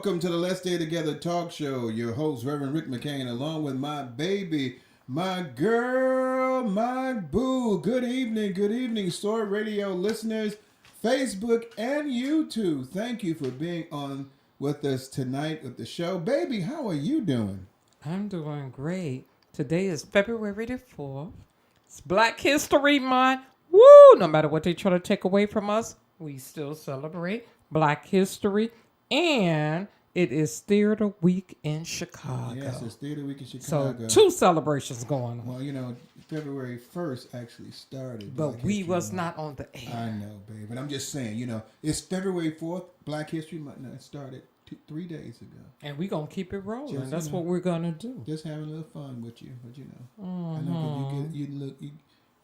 Welcome to the Let's Stay Together talk show. Your host, Reverend Rick McCain, along with my baby, my girl, my boo. Good evening, Story Radio listeners, Facebook and YouTube. Thank you for being on with us tonight with the show. Baby, how are you doing? I'm doing great. Today is February the 4th. It's Black History Month. Woo! No matter what they try to take away from us, we still celebrate Black History. And it is Theater Week in Chicago. Yes, it's Theater Week in So Chicago. two celebrations going on. Well, you know, February 1st actually started. But Black we History was Month. not on the air. I know, babe. But I'm just saying, you know, it's February 4th, Black History Month. No, it started 3 days ago. And we going to keep it rolling. Just, That's you know, what we're going to do. Just having a little fun with you, but you know. I know 'cause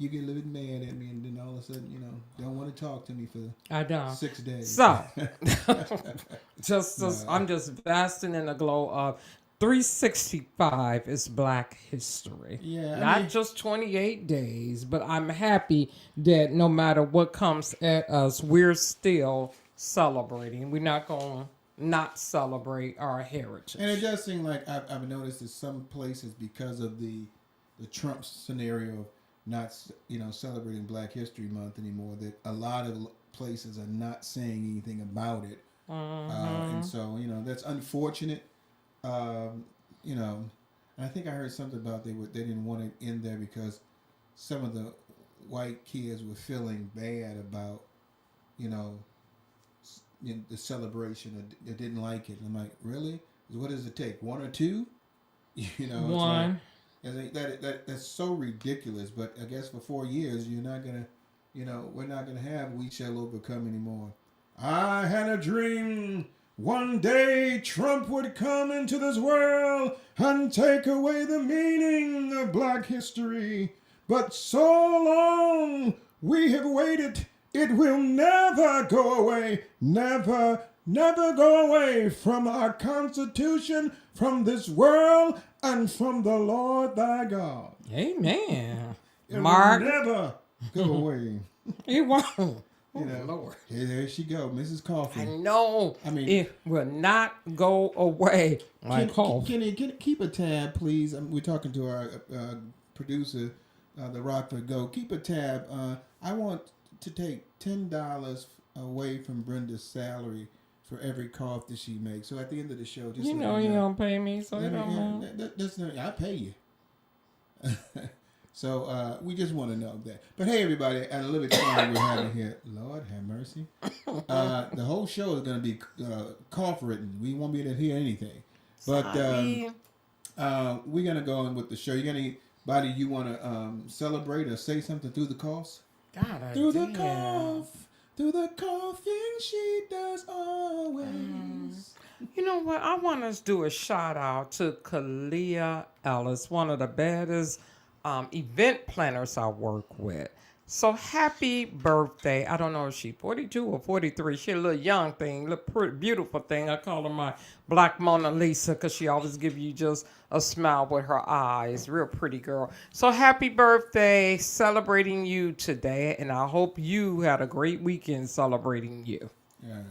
you get a little bit mad at me, and then all of a sudden, you know, don't want to talk to me for I don't. 6 days. So, I'm just basking in the glow of 365 is Black History. Yeah, Not just 28 days, but I'm happy that no matter what comes at us, we're still celebrating. We're not going to not celebrate our heritage. And it does seem like I've noticed that some places, because of the Trump scenario of not, you know, celebrating Black History Month anymore, that a lot of places are not saying anything about it. And so, you know, that's unfortunate. You know, and I think I heard something about they didn't want it in there because some of the white kids were feeling bad about, you know, the celebration. They didn't like it. And I'm like, really? What does it take? One or two? You know, One. That's so ridiculous. But I guess for 4 years, you're not gonna, you know, we're not gonna have "We Shall Overcome" anymore. I had a dream one day Trump would come into this world and take away the meaning of Black history. But so long we have waited. It will never go away. Never go away from our Constitution, from this world, and from the Lord thy God. Amen. It Mark. will never go away. It won't. You know, Lord. There she go, Mrs. Coffee. I know. I mean, it will not go away. Kenny, keep a tab, please. We're talking to our producer, the Rockford Go. Keep a tab. I want to take $10 away from Brenda's salary for every cough that she makes. So at the end of the show, just you know you don't pay me, so you don't know. That's not. I pay you. So we just want to know that. But hey, everybody, and a little bit of fun we're having here. Lord have mercy. The whole show is going to be cough written. We won't be able to hear anything. But we're going to go on with the show. You got anybody you want to celebrate or say something through the coughs? God, Through the cough. Through the coughing she does always. You know what? I want us to do a shout out to Kalia Ellis, one of the baddest event planners I work with. So happy birthday. I don't know if she's 42 or 43. She's a little young thing, little pretty, beautiful thing. I call her my Black Mona Lisa because she always gives you just a smile with her eyes. Real pretty girl. So happy birthday. Celebrating you today. And I hope you had a great weekend celebrating you. Yeah,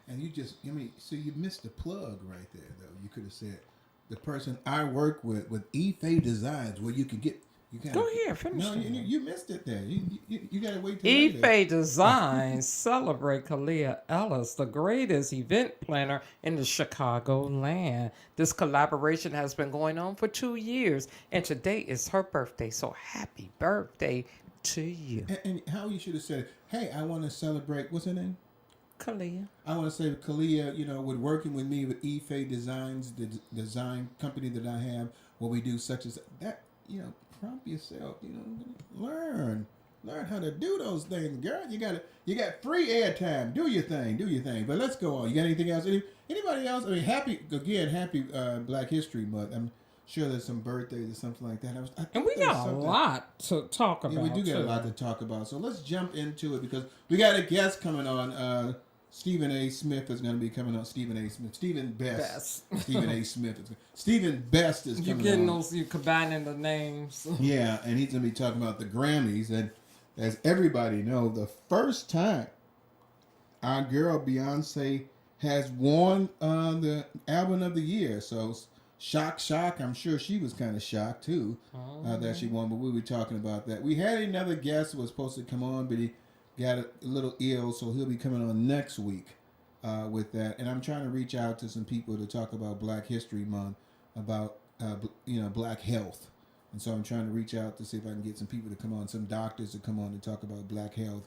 and you just, so you missed the plug right there, though. You could have said the person I work with Ife Designs, where you can get. Go ahead, finish. No, you missed it there. You got to wait till Ife Designs celebrate Kalia Ellis, the greatest event planner in the Chicago land. This collaboration has been going on for 2 years, and today is her birthday. So happy birthday to you. And how you should have said, hey, I want to celebrate, what's her name? Kalia. I want to say Kalia, with working with me with Ife Designs, the design company that I have, where we do such as that, prompt yourself, learn how to do those things, girl. You got free airtime. Do your thing. But let's go on. You got anything else? Anybody else? Happy Black History Month. I'm sure there's some birthdays or something like that. And we got a lot to talk about. Yeah, we do got a lot to talk about. So let's jump into it because we got a guest coming on. Stephen A. Smith is going to be coming on. Stephen Best. Stephen A. Smith. Stephen Best is coming on. You're getting those, you're combining the names. Yeah, and he's going to be talking about the Grammys. And as everybody knows, the first time our girl Beyonce has won the album of the year. So shock. I'm sure she was kind of shocked too that she won. But we were talking about that. We had another guest who was supposed to come on, but he got a little ill, so he'll be coming on next week with that. And I'm trying to reach out to some people to talk about Black History Month, about Black health. And so I'm trying to reach out to see if I can get some people to come on, some doctors to come on to talk about Black health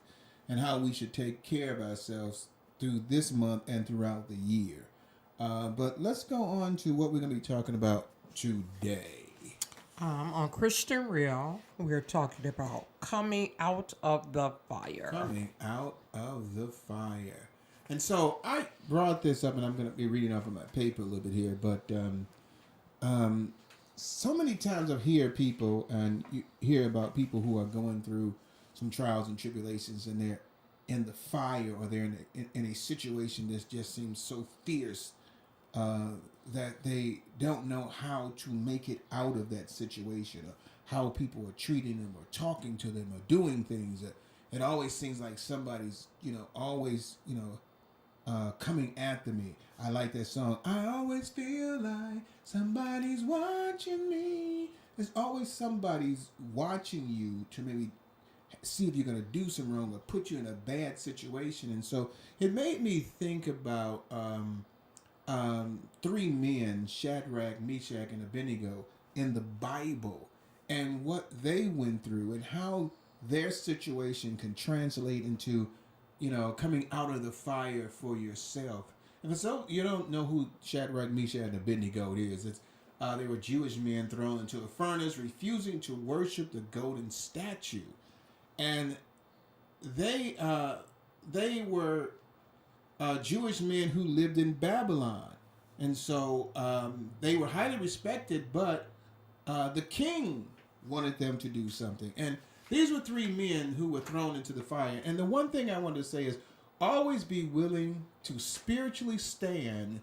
and how we should take care of ourselves through this month and throughout the year. But let's go on to what we're going to be talking about today. On Christian Real, we're talking about coming out of the fire. Coming out of the fire. And so I brought this up, and I'm going to be reading off of my paper a little bit here, but so many times I hear people, and you hear about people who are going through some trials and tribulations, and they're in the fire, or they're in a situation that just seems so fierce that they don't know how to make it out of that situation, or how people are treating them or talking to them or doing things. It always seems like somebody's, always, coming after me. I like that song. I always feel like somebody's watching me. There's always somebody's watching you to maybe see if you're going to do some wrong or put you in a bad situation. And so it made me think about three men, Shadrach, Meshach, and Abednego, in the Bible, and what they went through and how their situation can translate into, coming out of the fire for yourself. And so you don't know who Shadrach, Meshach, and Abednego is. They were Jewish men thrown into a furnace, refusing to worship the golden statue. And they were Jewish men who lived in Babylon. And so they were highly respected, but the king wanted them to do something. And these were three men who were thrown into the fire. And the one thing I want to say is always be willing to spiritually stand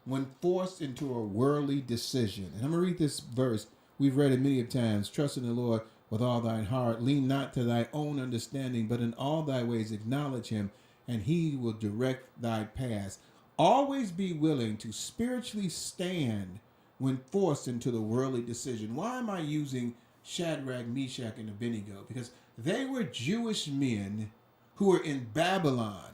when forced into a worldly decision. And I'm going to read this verse. We've read it many times. Trust in the Lord with all thine heart. Lean not to thy own understanding, but in all thy ways acknowledge him, and he will direct thy paths. Always be willing to spiritually stand when forced into the worldly decision. Why am I using Shadrach, Meshach, and Abednego? Because they were Jewish men who were in Babylon.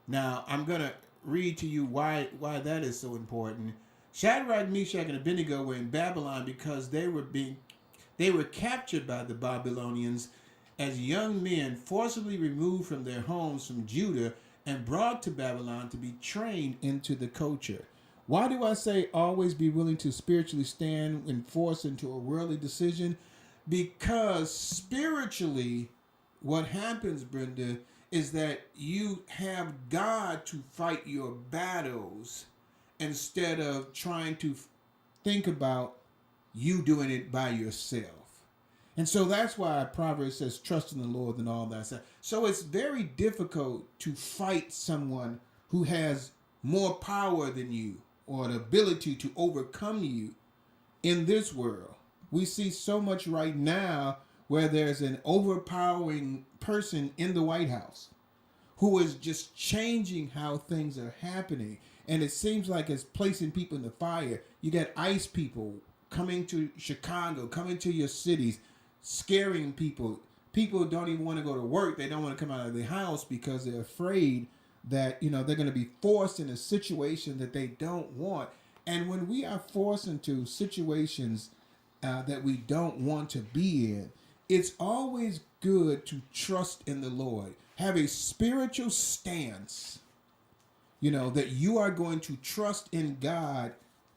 Now, I'm going to read to you why that is so important. Shadrach, Meshach, and Abednego were in Babylon because they were captured by the Babylonians as young men, forcibly removed from their homes from Judah and brought to Babylon to be trained into the culture. Why do I say always be willing to spiritually stand when forced into a worldly decision? Because spiritually, what happens, Brenda, is that you have God to fight your battles instead of trying to think about you doing it by yourself. And so that's why Proverbs says, trust in the Lord and all that. So it's very difficult to fight someone who has more power than you or the ability to overcome you in this world. We see so much right now where there's an overpowering person in the White House who is just changing how things are happening. And it seems like it's placing people in the fire. You got ICE people coming to Chicago, coming to your cities, scaring people. People don't even want to go to work. They don't want to come out of the house because they're afraid that, they're going to be forced in a situation that they don't want. And when we are forced into situations that we don't want to be in, it's always good to trust in the Lord. Have a spiritual stance, that you are going to trust in God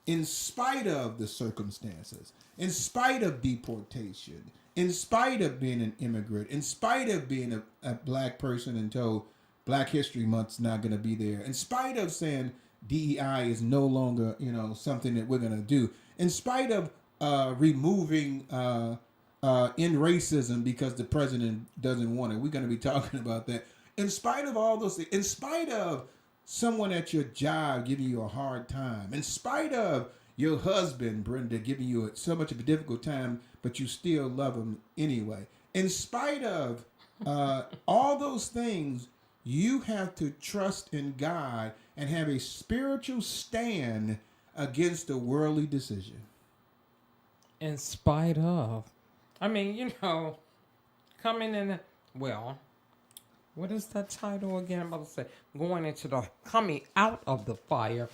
in spite of the circumstances, in spite of deportation, in spite of being an immigrant, in spite of being a black person and told Black History Month's not going to be there, in spite of saying DEI is no longer, something that we're going to do, in spite of removing in racism because the president doesn't want it. We're going to be talking about that. In spite of all those things, in spite of someone at your job giving you a hard time, in spite of your husband, Brenda, giving you so much of a difficult time, but you still love him anyway. In spite of all those things, you have to trust in God and have a spiritual stand against a worldly decision. In spite of. I mean, coming in, well, what is that title again? I'm about to say, going into the, coming out of the fire.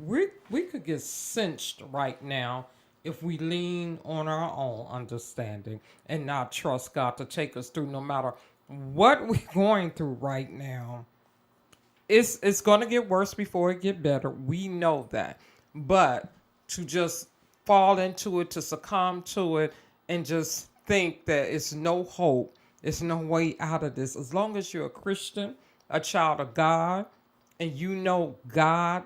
We could get cinched right now if we lean on our own understanding and not trust God to take us through no matter what we're going through right now. It's going to get worse before it get better. We know that. But to just fall into it, to succumb to it, and just think that it's no hope, it's no way out of this. As long as you're a Christian, a child of God, and you know God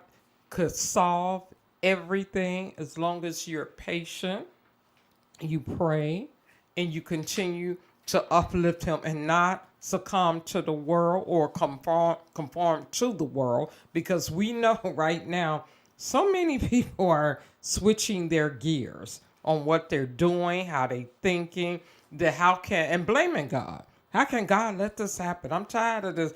could solve everything, as long as you're patient, you pray, and you continue to uplift him and not succumb to the world or conform to the world, because we know right now so many people are switching their gears on what they're doing, how they thinking, and blaming God. How can God let this happen? I'm tired of this.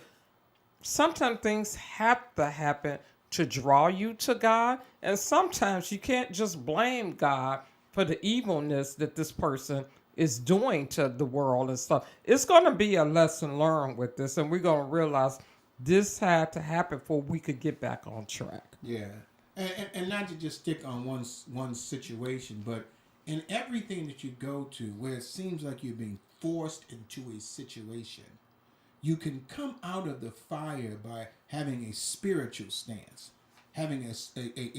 Sometimes things have to happen to draw you to God, and sometimes you can't just blame God for the evilness that this person is doing to the world and stuff. It's going to be a lesson learned with this, and we're going to realize this had to happen before we could get back on track. Yeah, and not to just stick on one situation, but in everything that you go to where it seems like you're being forced into a situation, you can come out of the fire by having a spiritual stance, having a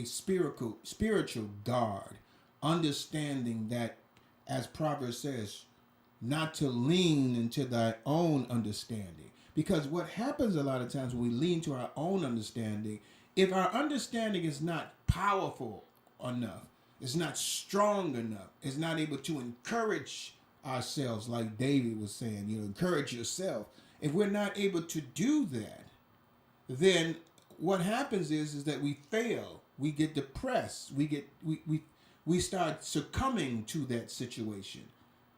spiritual guard, understanding that, as Proverbs says, not to lean into thy own understanding. Because what happens a lot of times when we lean to our own understanding, if our understanding is not powerful enough, it's not strong enough, it's not able to encourage ourselves, like David was saying, encourage yourself. If we're not able to do that, then what happens is that we fail. We get depressed. We start succumbing to that situation.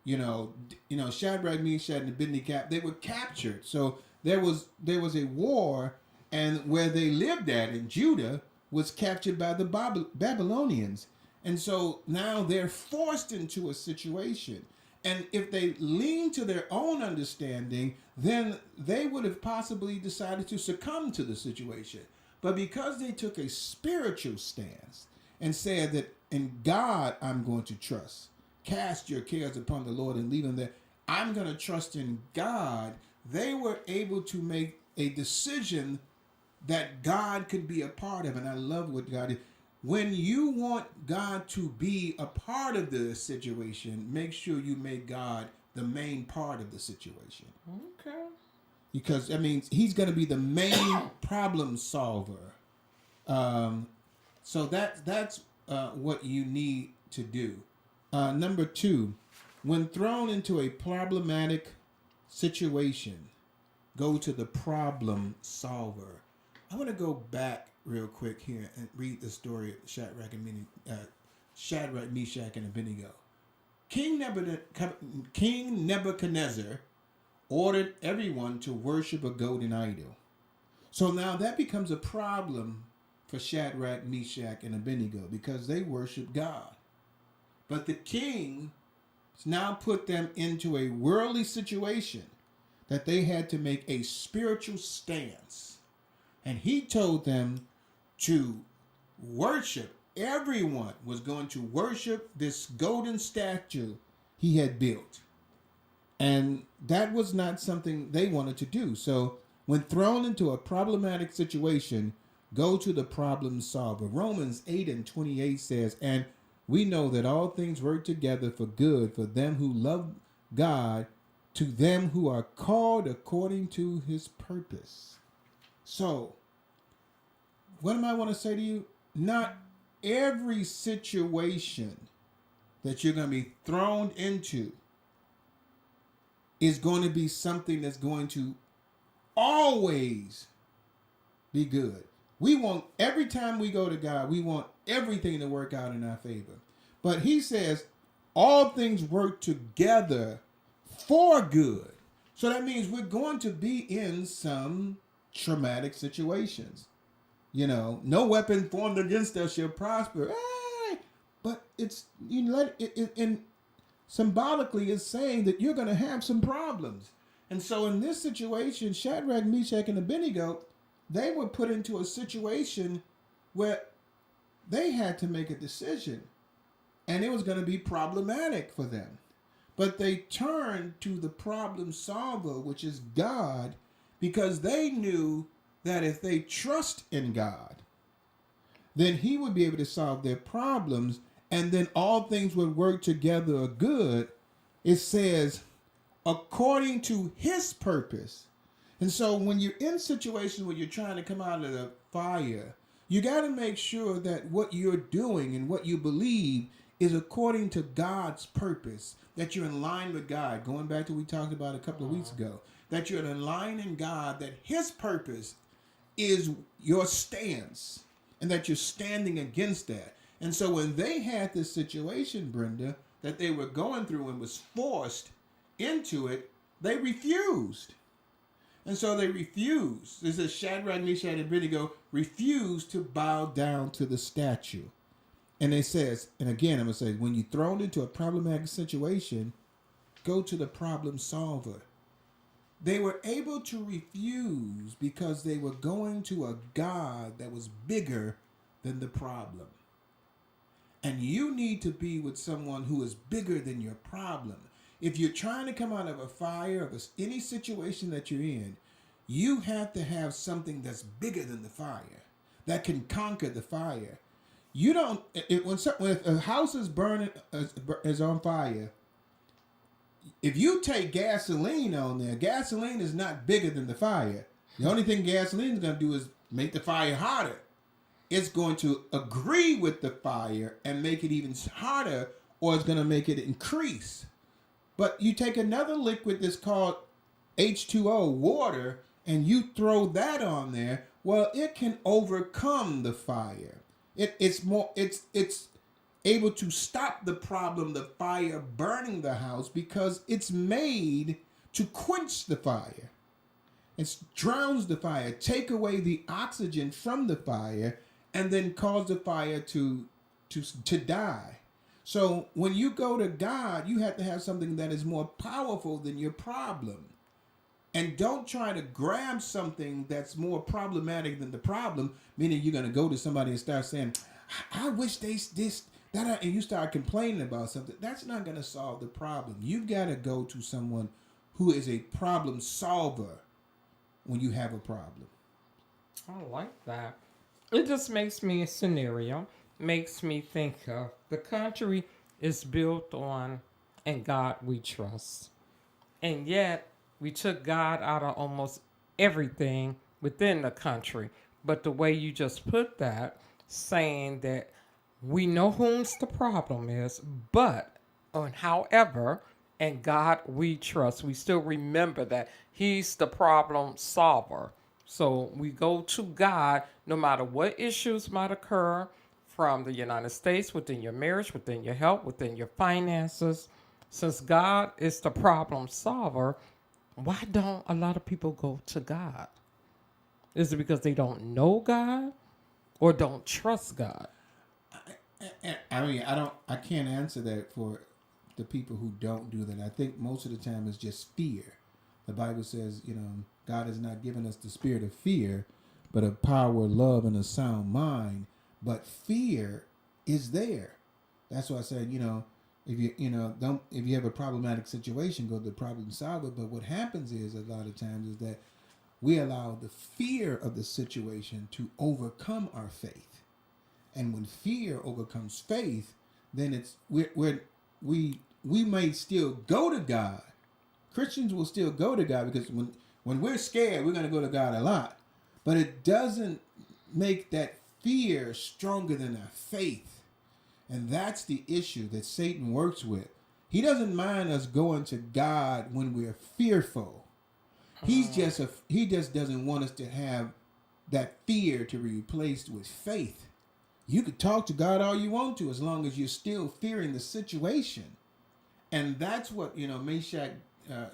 Shadrach, Meshach, and Abednego, they were captured. So there was a war, and where they lived at in Judah was captured by the Babylonians. And so now they're forced into a situation. And if they lean to their own understanding, then they would have possibly decided to succumb to the situation. But because they took a spiritual stance and said that in God I'm going to trust, cast your cares upon the Lord and leave them there, I'm going to trust in God, they were able to make a decision that God could be a part of. And I love what God did. When you want God to be a part of the situation, make sure you make God the main part of the situation. Okay. Because that means he's going to be the main problem solver. So that's what you need to do. Number 2, when thrown into a problematic situation, go to the problem solver. I want to go back real quick here and read the story of Shadrach, Meshach, and Abednego. King Nebuchadnezzar ordered everyone to worship a golden idol. So now that becomes a problem for Shadrach, Meshach, and Abednego because they worship God. But the king now put them into a worldly situation that they had to make a spiritual stance. And he told them to worship. Everyone was going to worship this golden statue he had built. And that was not something they wanted to do. So when thrown into a problematic situation, go to the problem solver. Romans 8:28 says, and we know that all things work together for good for them who love God, to them who are called according to his purpose. So, what am I want to say to you? Not every situation that you're going to be thrown into is going to be something that's going to always be good. We want, every time we go to God, we want everything to work out in our favor. But he says all things work together for good. So that means we're going to be in some traumatic situations. No weapon formed against us shall prosper. Hey! But it's and symbolically it's saying that you're going to have some problems. And so in this situation, Shadrach, Meshach, and Abednego, they were put into a situation where they had to make a decision, and it was going to be problematic for them. But they turned to the problem solver, which is God, because they knew that if they trust in God, then he would be able to solve their problems, and then all things would work together good. It says, according to his purpose. And so when you're in situations where you're trying to come out of the fire, you got to make sure that what you're doing and what you believe is according to God's purpose, that you're in line with God. Going back to what we talked about a couple of weeks ago, that you're in line in God, that his purpose is your stance, and that you're standing against that. And so when they had this situation, Brenda, that they were going through and was forced into it, they refused. And so they refused. This is Shadrach, Meshach, and Abednego refused to bow down to the statue. And it says, and again, I'm going to say, when you're thrown into a problematic situation, go to the problem solver. They were able to refuse because they were going to a God that was bigger than the problem. And you need to be with someone who is bigger than your problem. If you're trying to come out of a fire, of any situation that you're in, you have to have something that's bigger than the fire, that can conquer the fire. You don't, when a house is burning, is on fire, if you take gasoline on there, gasoline is not bigger than the fire. The only thing gasoline is going to do is make the fire hotter. It's going to agree with the fire and make it even hotter, or it's going to make it increase. But you take another liquid that's called H2O, water, and you throw that on there, well, it can overcome the fire. It's able to stop the problem, the fire burning the house, because it's made to quench the fire. It drowns the fire, take away the oxygen from the fire, and then cause the fire to die. So when you go to God, you have to have something that is more powerful than your problem. And don't try to grab something that's more problematic than the problem, meaning you're going to go to somebody and start saying, I wish that, and you start complaining about something. That's not going to solve the problem. You've got to go to someone who is a problem solver when you have a problem. I like that. It just makes me a scenario, makes me think of the country is built on "In God We Trust." And yet we took God out of almost everything within the country. But the way you just put that, saying that we know whom's the problem is, but however, "In God we trust." We still remember that he's the problem solver. So we go to God no matter what issues might occur from the United States, within your marriage, within your health, within your finances. Since God is the problem solver, why don't a lot of people go to God? Is it because they don't know God or don't trust God? I can't answer that for the people who don't do that. I think most of the time it's just fear. The Bible says, God has not given us the spirit of fear, but of power, love, and a sound mind. But fear is there. That's why I said, if you have a problematic situation, go to the problem solver. But what happens is a lot of times is that we allow the fear of the situation to overcome our faith. And when fear overcomes faith, then we may still go to God. Christians will still go to God, because when we're scared, we're going to go to God a lot. But it doesn't make that fear stronger than our faith. And that's the issue that Satan works with. He doesn't mind us going to God when we're fearful. He just doesn't want us to have that fear to be replaced with faith. You could talk to God all you want to, as long as you're still fearing the situation. And that's what,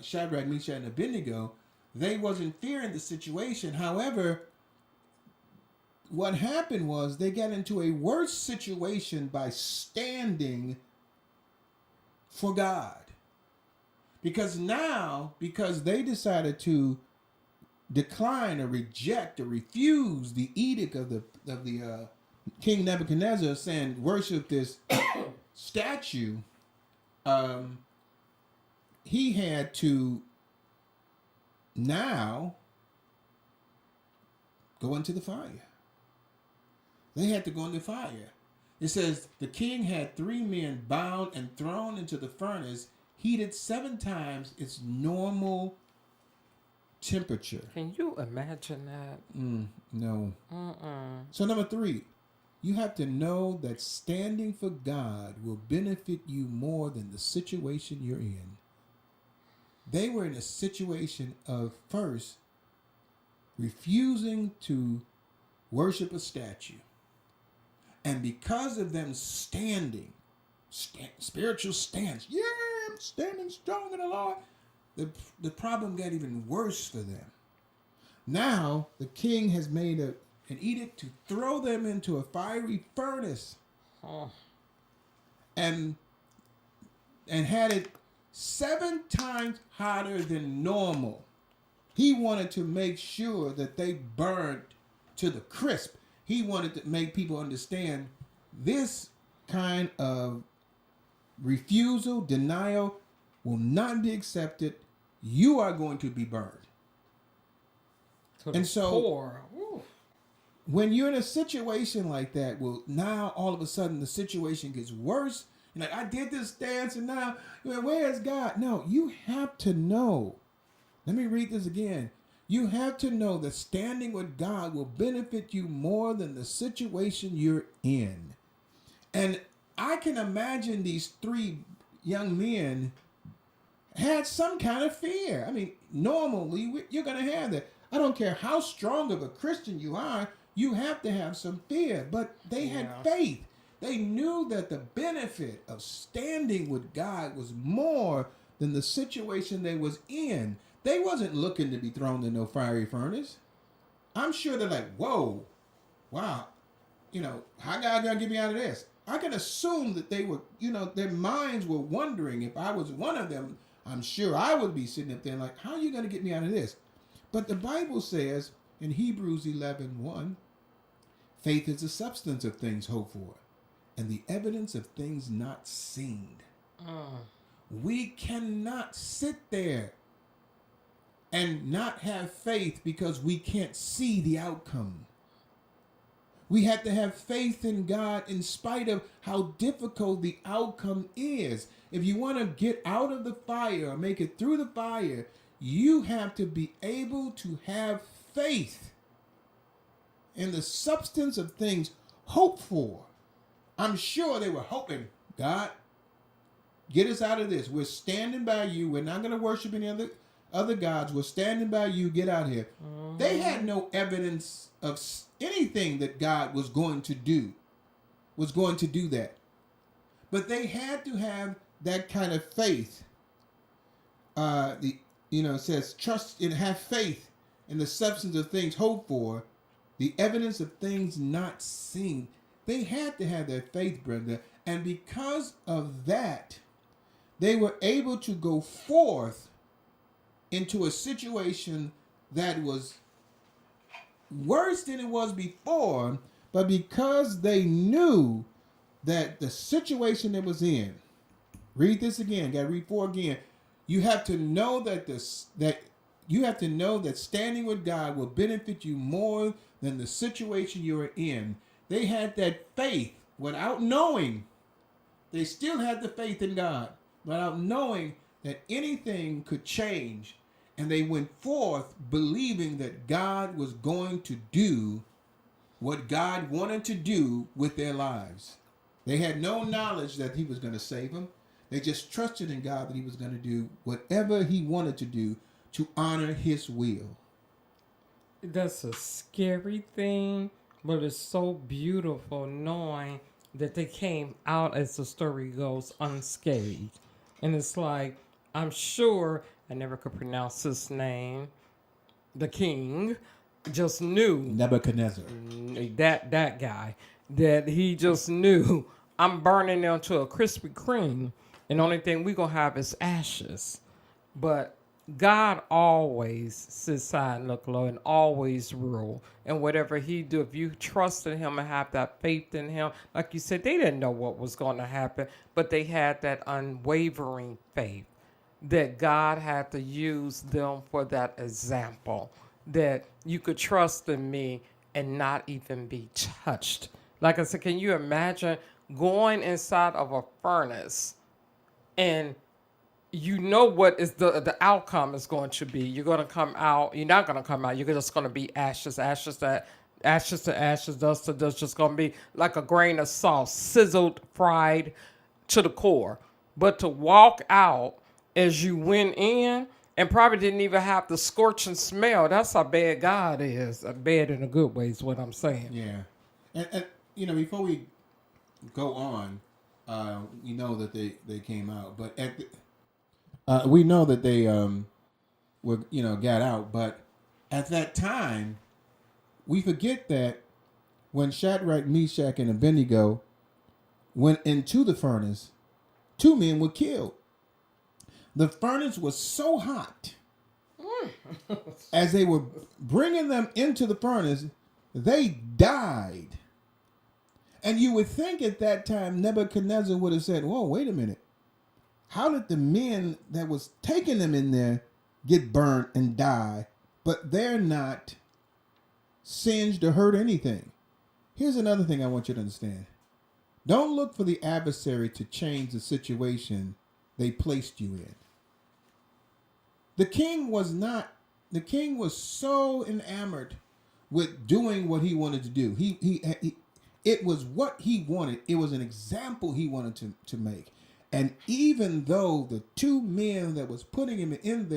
Shadrach, Meshach, and Abednego, they wasn't fearing the situation. However, what happened was they got into a worse situation by standing for God. Because now, because they decided to decline or reject or refuse the edict of the King Nebuchadnezzar saying worship this statue, he had to now go into the fire. They had to go into fire. It says the king had 3 men bound and thrown into the furnace, heated 7 times its normal temperature. Can you imagine that? No. So number 3, you have to know that standing for God will benefit you more than the situation you're in. They were in a situation of first refusing to worship a statue. And because of them standing, spiritual stance, yeah, I'm standing strong in the Lord, the problem got even worse for them. Now, the king has made an edict to throw them into a fiery furnace. And had it 7 times hotter than normal. He wanted to make sure that they burned to the crisp. He wanted to make people understand this kind of refusal, denial will not be accepted. You are going to be burned. And so when you're in a situation like that, well, now all of a sudden the situation gets worse. You're like, I did this dance and now, where is God? No, you have to know. Let me read this again. You have to know that standing with God will benefit you more than the situation you're in. And I can imagine these 3 young men had some kind of fear. I mean, normally you're going to have that. I don't care how strong of a Christian you are, you have to have some fear. But they had faith. They knew that the benefit of standing with God was more than the situation they was in. They wasn't looking to be thrown in no fiery furnace. I'm sure they're like, whoa, wow, how God gonna get me out of this? I can assume that they were, their minds were wondering. If I was one of them, I'm sure I would be sitting up there like, how are you gonna get me out of this? But the Bible says in Hebrews 11:1, faith is the substance of things hoped for and the evidence of things not seen. We cannot sit there and not have faith because we can't see the outcome. We have to have faith in God in spite of how difficult the outcome is. If you want to get out of the fire or make it through the fire, you have to be able to have faith in the substance of things hoped for. I'm sure they were hoping, God, get us out of this. We're standing by you. We're not going to worship any other gods. We're standing by you. Get out here. They had no evidence of anything that God was going to do that. But they had to have that kind of faith. It says trust and have faith in the substance of things hoped for, the evidence of things not seen. They had to have that faith, Brenda. And because of that, they were able to go forth into a situation that was worse than it was before, but because they knew that the situation it was in, read this again, gotta read 4 again. You have to know that standing with God will benefit you more than the situation you're in. They had that faith without knowing. They still had the faith in God without knowing that anything could change. And they went forth believing that God was going to do what God wanted to do with their lives. They had no knowledge that he was going to save them. They just trusted in God that he was going to do whatever he wanted to do to honor his will. That's a scary thing, but it's so beautiful knowing that they came out, as the story goes, unscathed. And it's like, I'm sure, I never could pronounce his name, the king, just knew Nebuchadnezzar. that guy, that he just knew, I'm burning them to a Krispy Kreme, and the only thing we gonna have is ashes. But God always sits high and look low and always rule. And whatever he do, if you trust in him and have that faith in him, like you said, they didn't know what was going to happen, but they had that unwavering faith that God had to use them for that example, that you could trust in me and not even be touched. Like I said, can you imagine going inside of a furnace and you know what is the outcome is going to be? You're going to come out. You're not going to come out. You're just going to be ashes, ashes to ashes, dust to dust. Just going to be like a grain of salt, sizzled, fried to the core. But to walk out as you went in and probably didn't even have the scorching smell. That's how bad God is. Bad in a good way is what I'm saying. Yeah, and before we go on, we know that they came out, but we know that they were got out, but at that time, we forget that when Shadrach, Meshach, and Abednego went into the furnace, 2 men were killed. The furnace was so hot. As they were bringing them into the furnace, they died. And you would think at that time Nebuchadnezzar would have said, whoa, wait a minute. How did the men that was taking them in there get burnt and die, but they're not singed or hurt anything? Here's another thing I want you to understand. Don't look for the adversary to change the situation they placed you in. The king was so enamored with doing what he wanted to do. It was what he wanted. It was an example he wanted to make. And even though the 2 men that was putting them in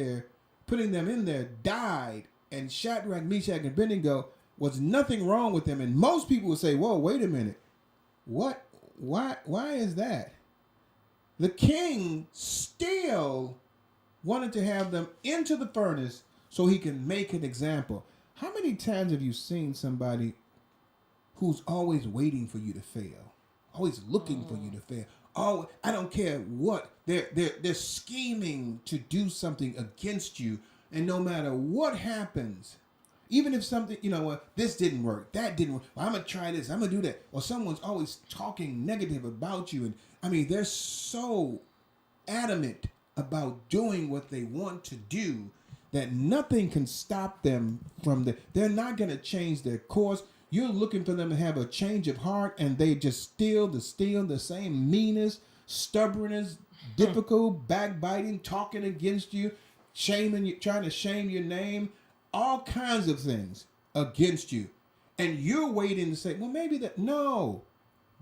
there died, and Shadrach, Meshach, and Abednego was nothing wrong with them, and most people would say, whoa, wait a minute. What? Why is that? The king still wanted to have them into the furnace so he can make an example. How many times have you seen somebody who's always waiting for you to fail, always looking for you to fail? Oh, I don't care what they're scheming to do something against you, and no matter what happens, even if something this didn't work, that didn't work, well, I'm gonna try this, I'm gonna do that, or someone's always talking negative about you, and they're so adamant about doing what they want to do that nothing can stop them from they're not going to change their course. You're looking for them to have a change of heart, and they just steal the same meanness, stubbornness, difficult, backbiting, talking against you, shaming you, trying to shame your name, all kinds of things against you. And you're waiting to say, well, maybe that. No.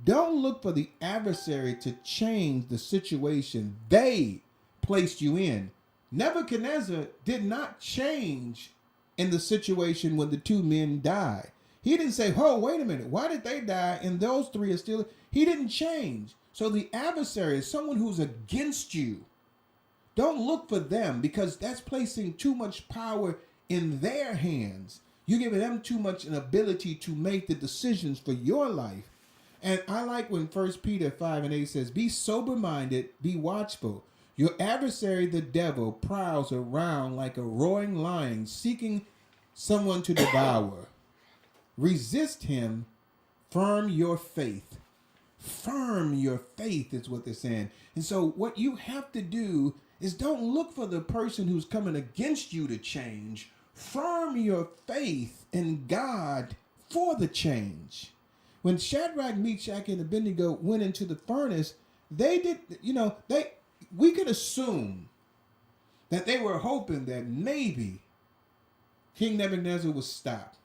Don't look for the adversary to change the situation they placed you in. Nebuchadnezzar did not change in the situation when the 2 men died. He didn't say, oh, wait a minute, why did they die and those 3 are still... He didn't change. So the adversary is someone who's against you. Don't look for them, because that's placing too much power in their hands. You're giving them too much an ability to make the decisions for your life. And I like when 1 Peter 5:8 says, be sober-minded, be watchful. Your adversary, the devil, prowls around like a roaring lion, seeking someone to devour. Resist him, firm your faith. Firm your faith is what they're saying. And so what you have to do is don't look for the person who's coming against you to change. Firm your faith in God for the change. When Shadrach, Meshach, and Abednego went into the furnace, we could assume that they were hoping that maybe King Nebuchadnezzar would stop.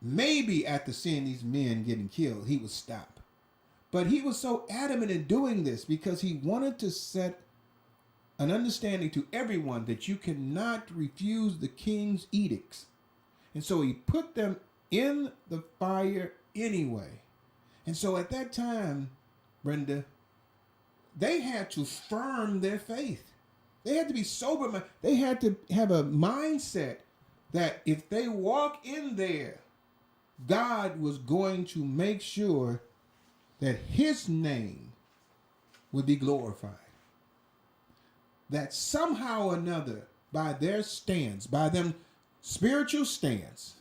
Maybe after seeing these men getting killed, he would stop. But he was so adamant in doing this because he wanted to set an understanding to everyone that you cannot refuse the king's edicts. And so he put them in the fire anyway. And so at that time, Brenda, they had to firm their faith. They had to be sober. They had to have a mindset that if they walk in there, God was going to make sure that his name would be glorified. That somehow or another, by their stance, by them spiritual stance,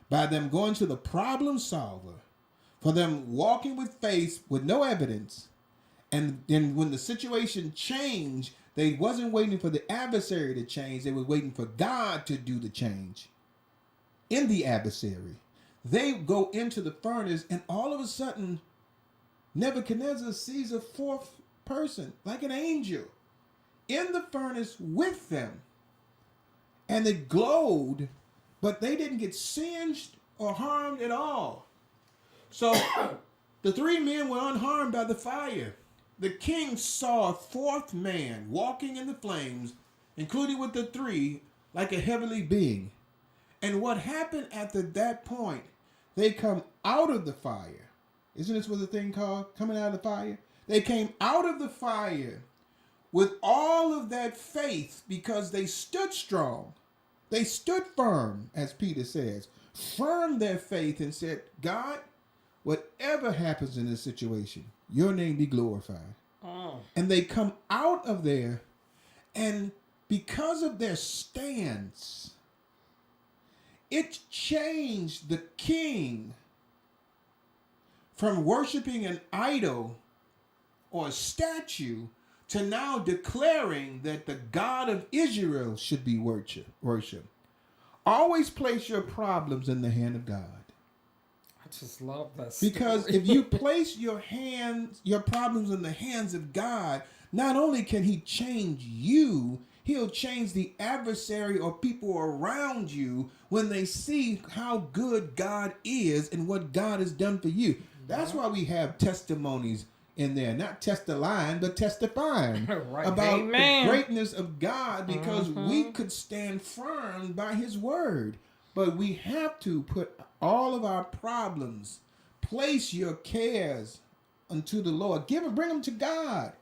by them going to the problem solver, for them walking with faith with no evidence, and then when the situation changed, they wasn't waiting for the adversary to change, they were waiting for God to do the change in the adversary. They go into the furnace, and all of a sudden, Nebuchadnezzar sees a fourth person, like an angel, in the furnace with them. And it glowed, but they didn't get singed or harmed at all. So the three men were unharmed by the fire. The king saw a fourth man walking in the flames, including with the three, like a heavenly being. And what happened after that point, they come out of the fire. Isn't this what the thing called? Coming out of the fire? They came out of the fire with all of that faith because they stood strong. They stood firm, as Peter says, firm their faith and said, God, whatever happens in this situation, your name be glorified. And they come out of there, and because of their stance, it changed the king from worshiping an idol or a statue to now declaring that the God of Israel should be worshiped. Always place your problems in the hand of God. I just love that story. Because if you place your problems in the hands of God, not only can he change you, he'll change the adversary or people around you when they see how good God is and what God has done for you. That's why we have testimonies in there, not testifying, but testifying Right. about Amen. the greatness of God, because we could stand firm by his word. But we have to put all of our problems, place your cares unto the Lord. Bring them to God.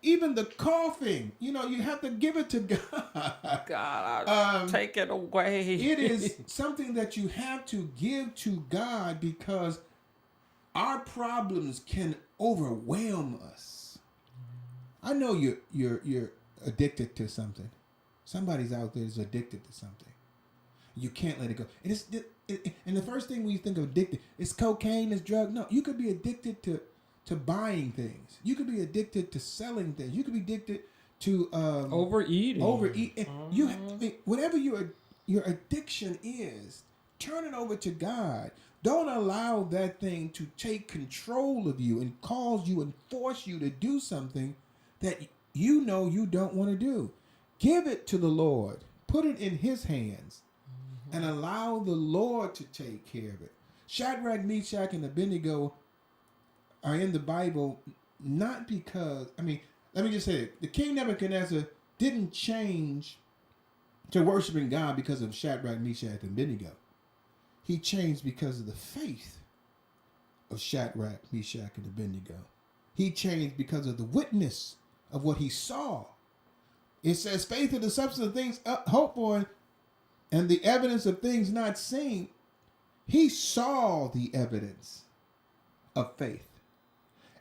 Even the coughing, you have to give it to God. God, take it away. It is something that you have to give to God, because our problems can overwhelm us. I know you're addicted to something. Somebody's out there is addicted to something. You can't let it go. And the first thing we think of addicted is cocaine, is drug. No, you could be addicted to buying things. You could be addicted to selling things. You could be addicted to overeating. Whatever your addiction is, turn it over to God. Don't allow that thing to take control of you and cause you and force you to do something that you know you don't want to do. Give it to the Lord. Put it in his hands and allow the Lord to take care of it. Shadrach, Meshach, and Abednego are in the Bible not because, let me just say it. The King Nebuchadnezzar didn't change to worshiping God because of Shadrach, Meshach, and Abednego. He changed because of the faith of Shadrach, Meshach, and Abednego. He changed because of the witness of what he saw. It says faith is the substance of things hoped for and the evidence of things not seen. He saw the evidence of faith.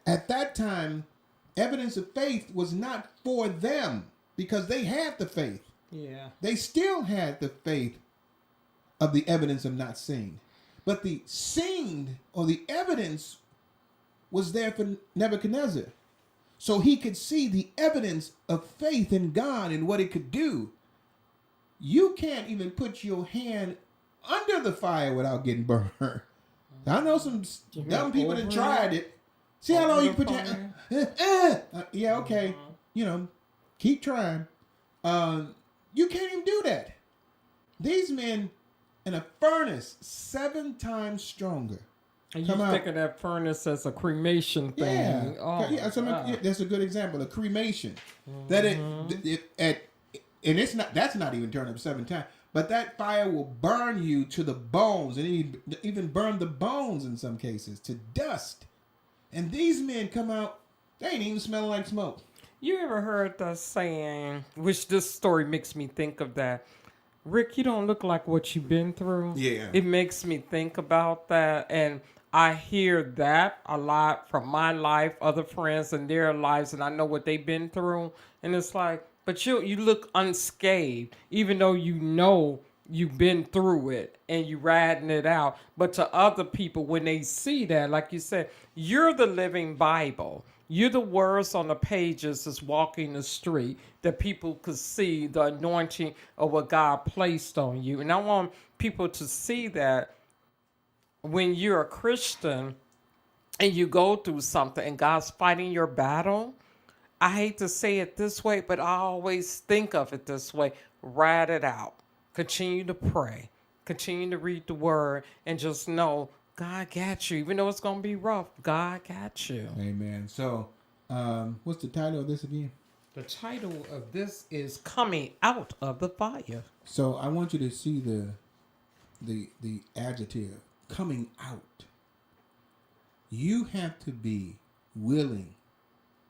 At that time, evidence of faith was not for them because they had the faith. Yeah. They still had the faith of the evidence of not seen. But the seen or the evidence was there for Nebuchadnezzar. So he could see the evidence of faith in God and what it could do. You can't even put your hand under the fire without getting burned. I know some dumb people that tried it. See how long you put your yeah, okay. Keep trying. You can't even do that. These men in a furnace 7 times stronger. And you think of that furnace as a cremation thing. Yeah, Oh, that's a good example of cremation. That and it's not. That's not even turned up 7 times. But that fire will burn you to the bones, and even burn the bones in some cases to dust. And these men come out, they ain't even smelling like smoke. You ever heard the saying, which this story makes me think of, that Rick, you don't look like what you've been through. Yeah. It makes me think about that. And I hear that a lot from my life, other friends and their lives, and I know what they've been through. And it's like, but you look unscathed, even though you know you've been through it and you riding it out. But to other people, when they see that, like you said, you're the living Bible. You're the words on the pages that's walking the street that people could see the anointing of what God placed on you. And I want people to see that when you're a Christian and you go through something and God's fighting your battle, I hate to say it this way, but I always think of it this way. Ride it out. Continue to pray. Continue to read the word and just know God got you. Even though it's going to be rough, God got you. Amen. So, what's the title of this again? The title of this is Coming Out of the Fire. So I want you to see the adjective coming out. You have to be willing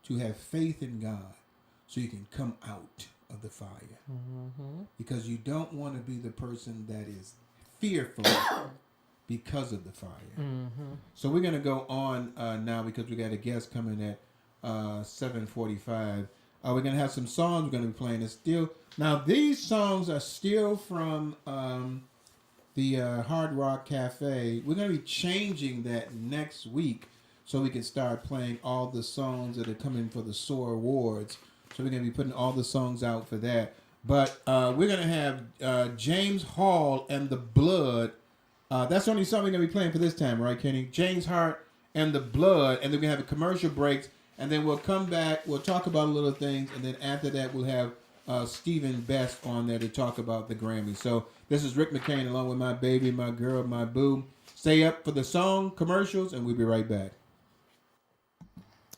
to have faith in God so you can come out of the fire. Mm-hmm. Because you don't want to be the person that is fearful because of the fire. Mm-hmm. So we're going to go on now because we got a guest coming at 7:45. We're going to have some songs we're going to be playing. It's still now these songs are still from the Hard Rock Cafe. We're going to be changing that next week so we can start playing all the songs that are coming for the SOAR Awards. So we're going to be putting all the songs out for that. But we're going to have James Hall and the Blood. That's the only song we're going to be playing for this time, right, Kenny? James Hart and the Blood. And then we're going to have a commercial breaks. And then we'll come back. We'll talk about a little things. And then after that, we'll have Stephen Best on there to talk about the Grammy. So this is Rick McCain along with my baby, my girl, my boo. Stay up for the song, commercials, and we'll be right back.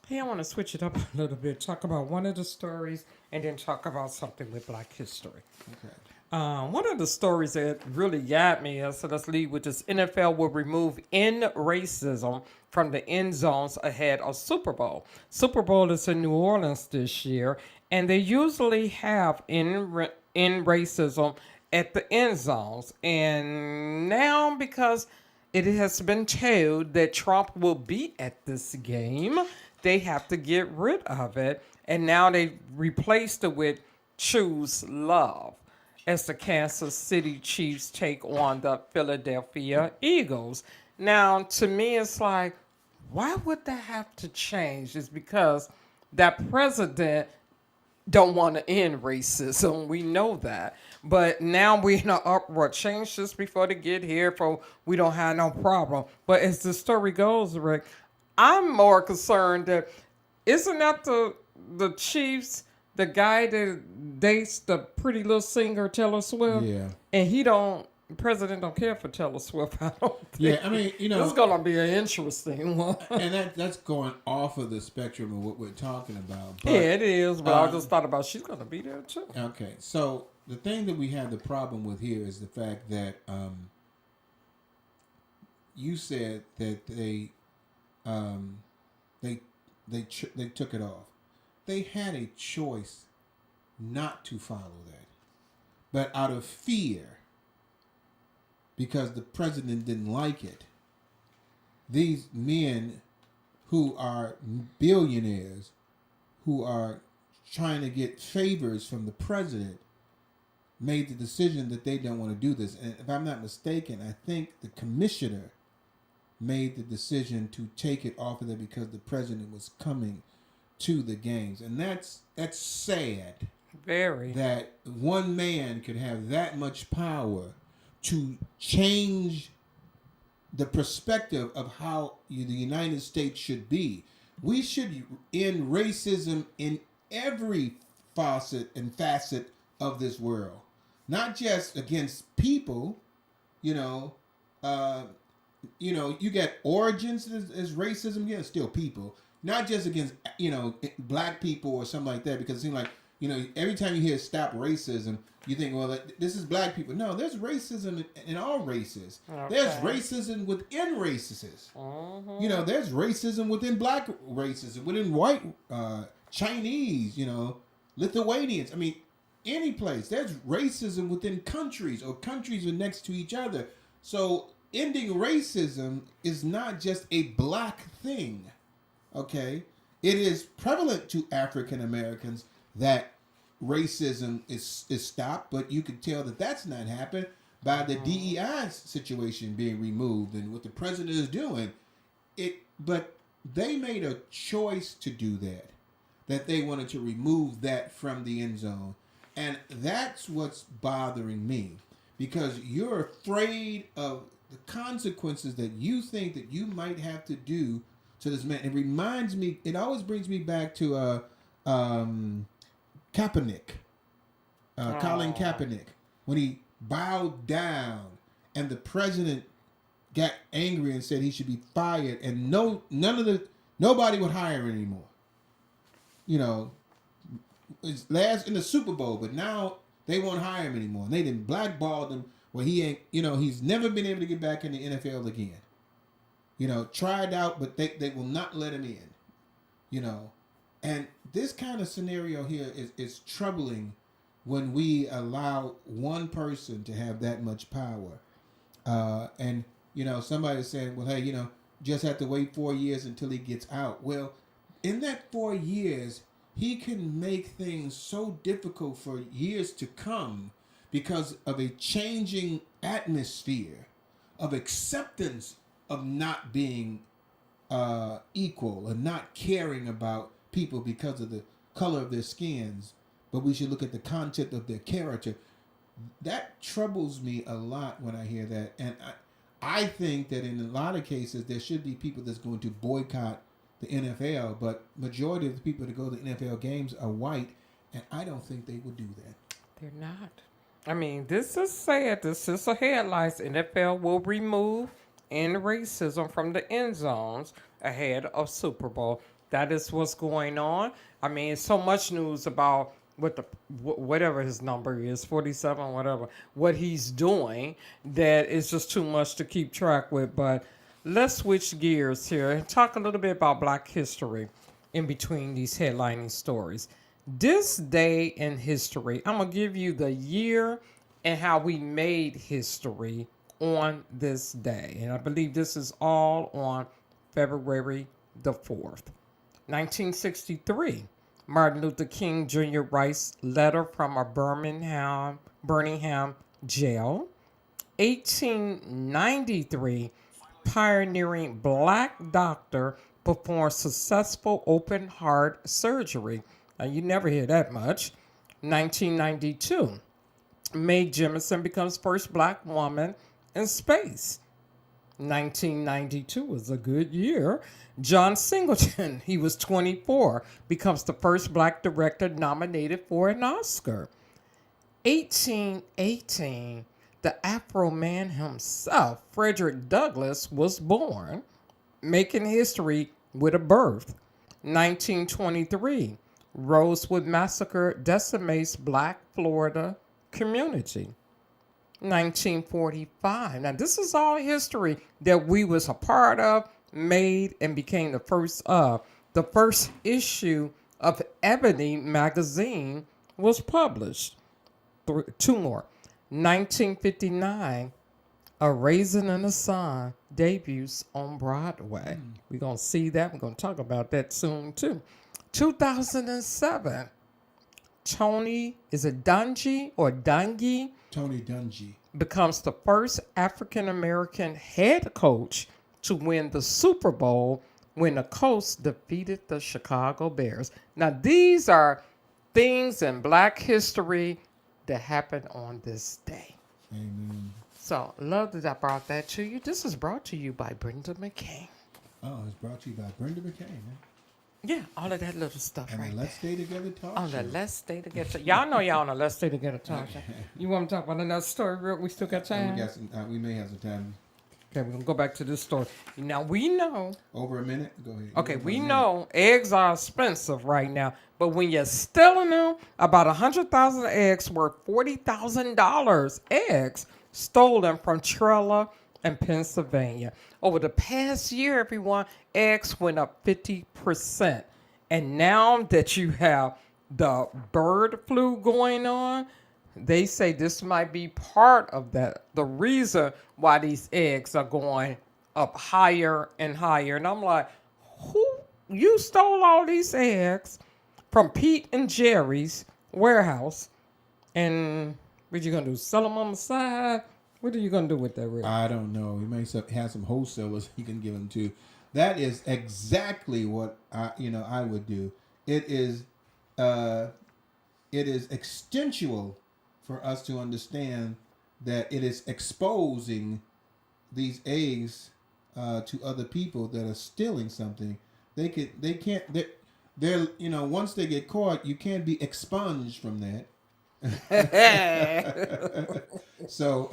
Hey, I want to switch it up a little bit. Talk about one of the stories and then talk about something with Black history. Okay. One of the stories that really got me is, so let's lead with this. NFL will remove end racism from the end zones ahead of Super Bowl. Super Bowl is in New Orleans this year, and they usually have end racism at the end zones. And now, because it has been told that Trump will be at this game, they have to get rid of it. And now they replaced it with Choose Love as the Kansas City Chiefs take on the Philadelphia Eagles. Now, to me, it's like, why would that have to change? It's because that president don't want to end racism. We know that. But now we're in an uproar. Change this before they get here, for we don't have no problem. But as the story goes, Rick, I'm more concerned that isn't that the Chiefs, the guy that dates the pretty little singer Taylor Swift? Yeah. And the president don't care for Taylor Swift, I don't think. Yeah, I mean, you know. This is going to be an interesting one. And that's going off of the spectrum of what we're talking about. But, yeah, it is. But I just thought about she's going to be there too. Okay, so the thing that we have the problem with here is the fact that you said that they took it off. They had a choice not to follow that, but out of fear, because the president didn't like it, these men who are billionaires, who are trying to get favors from the president, made the decision that they don't want to do this. And if I'm not mistaken, I think the commissioner made the decision to take it off of there because the president was coming to the games. And that's sad. Very. That one man could have that much power to change the perspective of how the United States should be. We should end racism in every facet of this world. Not just against people, you get origins as racism, yeah, it's still people. Not just against, black people or something like that, because it seems like, every time you hear stop racism, you think, well, this is black people. No, there's racism in all races. Okay. There's racism within races. Mm-hmm. There's racism within black races, within white, Chinese, Lithuanians. I mean, any place. There's racism within countries, or countries are next to each other. So ending racism is not just a black thing. Okay, it is prevalent to African Americans that racism is stopped, but you can tell that that's not happened by the DEI situation being removed and what the president is doing. But they made a choice to do that. That they wanted to remove that from the end zone, and that's what's bothering me, because you're afraid of the consequences that you think that you might have to do to this man. It reminds me. It always brings me back to Kaepernick, Colin Kaepernick, when he bowed down, and the president got angry and said he should be fired, and nobody would hire him anymore. You know, it's last in the Super Bowl, but now they won't hire him anymore. And they didn't blackball him. Well, he ain't. He's never been able to get back in the NFL again. Tried out, but they will not let him in. And this kind of scenario here is troubling when we allow one person to have that much power. And somebody's saying, well, hey, just have to wait 4 years until he gets out. Well, in that 4 years, he can make things so difficult for years to come because of a changing atmosphere of acceptance of not being equal and not caring about people because of the color of their skins. But we should look at the content of their character. That troubles me a lot when I hear that. And I think that in a lot of cases, there should be people that's going to boycott the NFL, but majority of the people that go to the NFL games are white, and I don't think they would do that. They're not. I mean, this is sad. This is a headlines. NFL will remove end racism from the end zones ahead of Super Bowl. That is what's going on. I mean, so much news about whatever his number is, 47, whatever, what he's doing, that is just too much to keep track with. But let's switch gears here and talk a little bit about Black history in between these headlining stories. This day in history, I'm going to give you the year and how we made history on this day. And I believe this is all on February the 4th. 1963, Martin Luther King Jr. writes letter from a Birmingham jail. 1893, pioneering Black doctor performs successful open heart surgery. Now, you never hear that much. 1992, Mae Jemison becomes first Black woman in space. 1992 was a good year. John Singleton, he was 24, becomes the first Black director nominated for an Oscar. 1818, the Afro man himself, Frederick Douglass, was born, making history with a birth. 1923, Rosewood Massacre decimates Black Florida community. 1945. Now, this is all history that we was a part of, made, and became the first of. The first issue of Ebony magazine was published. Two more. 1959, A Raisin in the Sun debuts on Broadway. We're going to see that. We're going to talk about that soon, too. 2007, Tony Dungy becomes the first African-American head coach to win the Super Bowl when the Colts defeated the Chicago Bears. Now, these are things in Black history that happened on this day. Amen. So, love that I brought that to you. This is brought to you by Brenda McCain. Oh, it's brought to you by Brenda McCain, huh? Yeah, all of that little stuff and right Let's Stay Together talk on show. the Let's Stay Together. Y'all know y'all on the Let's Stay Together talk show. You want to talk about another story real? We still got time? We may have some time. Okay, we're going to go back to this story. Now, we know. Over a minute? Go ahead. Okay, we know eggs are expensive right now. But when you're stealing them, about 100,000 eggs worth $40,000 eggs stolen from Trella in Pennsylvania. Over the past year, everyone, eggs went up 50%. And now that you have the bird flu going on, they say this might be part of that. The reason why these eggs are going up higher and higher. And I'm like, who you stole all these eggs from Pete and Jerry's warehouse? And what you gonna do? Sell them on the side? What are you gonna do with that, Rick? I don't know. He may have some wholesalers he can give them to. That is exactly what I would do. It is extensual for us to understand that it is exposing these eggs to other people that are stealing something. They're once they get caught, you can't be expunged from that. So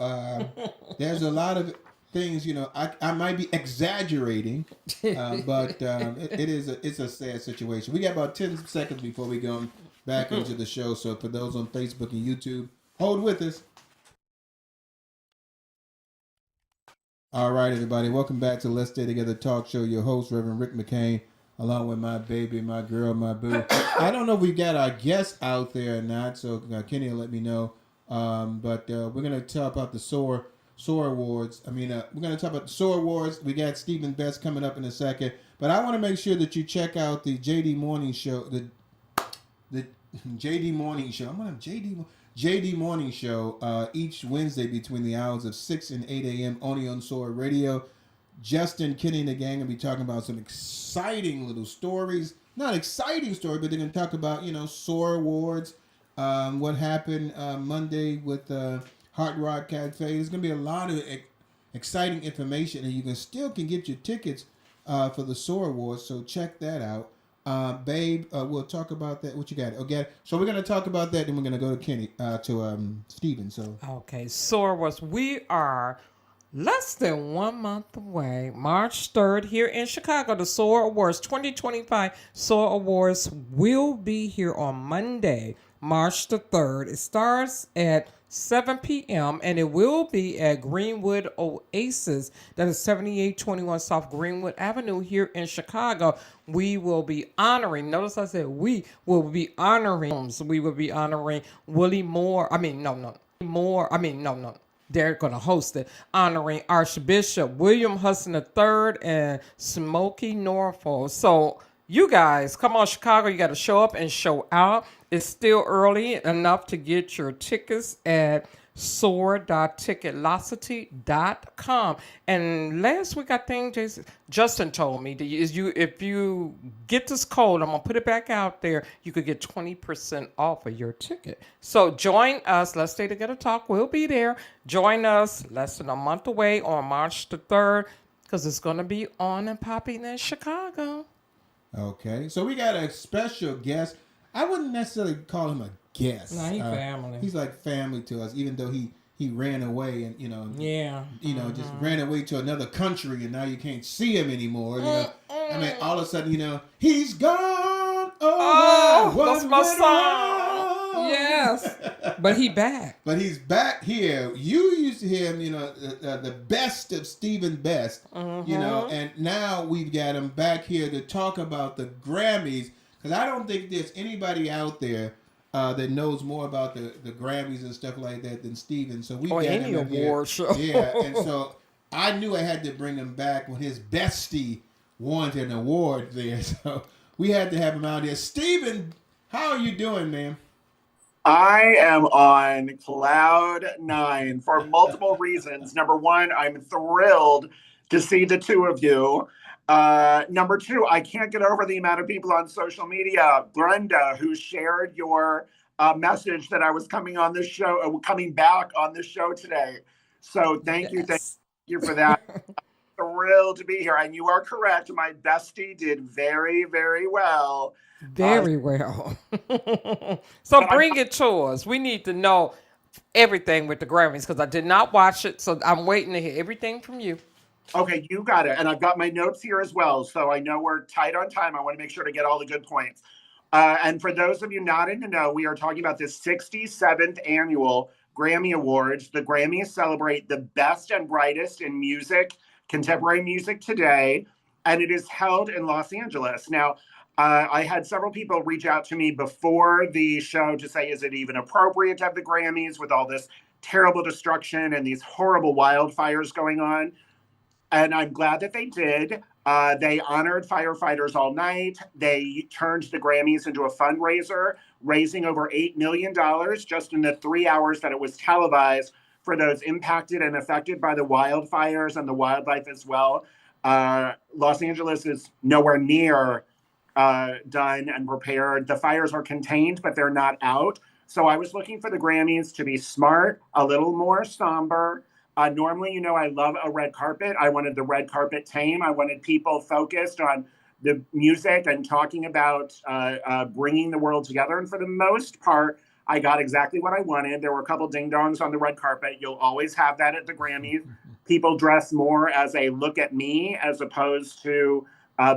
there's a lot of things, I might be exaggerating, but it's a sad situation. We got about 10 seconds before we go back into the show. So for those on Facebook and YouTube, hold with us. All right, everybody, welcome back to Let's Stay Together Talk Show. Your host, Reverend Rick McCain, along with my baby, my girl, my boo. I don't know if we got our guests out there or not, so Kenny will let me know. But we're going to talk about the SOAR Awards. we're going to talk about the SOAR Awards. We got Stephen Best coming up in a second. But I want to make sure that you check out the JD Morning Show, the JD Morning Show. I'm going to have JD Morning Show each Wednesday between the hours of 6 and 8 a.m. only on SOAR Radio. Justin, Kenny, and the gang will be talking about some exciting little stories. Not exciting story, but they're going to talk about, SOAR Awards, what happened Monday with Hard Rock Cafe. There's going to be a lot of exciting information, and you can get your tickets for the SOAR Awards, so check that out. Babe, we'll talk about that. What you got? Okay, so we're going to talk about that, then we're going to go to Kenny, to Stephen. So Okay, SOAR Awards. We are less than 1 month away. March 3rd here in Chicago, the SOAR Awards 2025 SOAR Awards will be here on Monday, March the 3rd. It starts at 7 p.m. and it will be at Greenwood Oasis. That is 7821 South Greenwood Avenue here in Chicago. We will be honoring, notice I said we will be honoring, Willie Moore. They're going to host it, honoring Archbishop William Hudson III and Smokey Norfolk. So you guys, come on, Chicago. You got to show up and show out. It's still early enough to get your tickets at soar.ticketlocity.com. And last week, I think Justin told me, if you get this code, I'm going to put it back out there, you could get 20% off of your ticket. So join us. Let's Stay Together Talk. We'll be there. Join us less than a month away on March the 3rd, because it's going to be on and popping in Chicago. Okay. So we got a special guest. I wouldn't necessarily call him a guest. No, he's family. He's like family to us, even though he ran away and just ran away to another country, and now you can't see him anymore. All of a sudden, he's gone. That's my song. Yes, but he back. But he's back here. You used to hear him, the best of Stephen Best, and now we've got him back here to talk about the Grammys. Because I don't think there's anybody out there that knows more about the Grammys and stuff like that than Steven. So we got any him award show. Yeah, and so I knew I had to bring him back when his bestie wanted an award there. So we had to have him out here. Steven, how are you doing, man? I am on cloud nine for multiple reasons. Number one, I'm thrilled to see the two of you. Number two, I can't get over the amount of people on social media, Brenda, who shared your message that I was coming back on this show today. So thank you for that. I'm thrilled to be here. And you are correct. My bestie did very, very well. Very well. So bring it to us. We need to know everything with the Grammys, because I did not watch it. So I'm waiting to hear everything from you. Okay, you got it. And I've got my notes here as well. So I know we're tight on time. I want to make sure to get all the good points. And for those of you not in the know, we are talking about the 67th annual Grammy Awards. The Grammys celebrate the best and brightest in music, contemporary music today, and it is held in Los Angeles. Now, I had several people reach out to me before the show to say, is it even appropriate to have the Grammys with all this terrible destruction and these horrible wildfires going on? And I'm glad that they did. They honored firefighters all night. They turned the Grammys into a fundraiser, raising over $8 million just in the 3 hours that it was televised for those impacted and affected by the wildfires and the wildlife as well. Los Angeles is nowhere near done and prepared. The fires are contained, but they're not out. So I was looking for the Grammys to be smart, a little more somber. Normally, I love a red carpet. I wanted the red carpet tame. I wanted people focused on the music and talking about bringing the world together. And for the most part, I got exactly what I wanted. There were a couple ding-dongs on the red carpet. You'll always have that at the Grammys. People dress more as a look at me as opposed to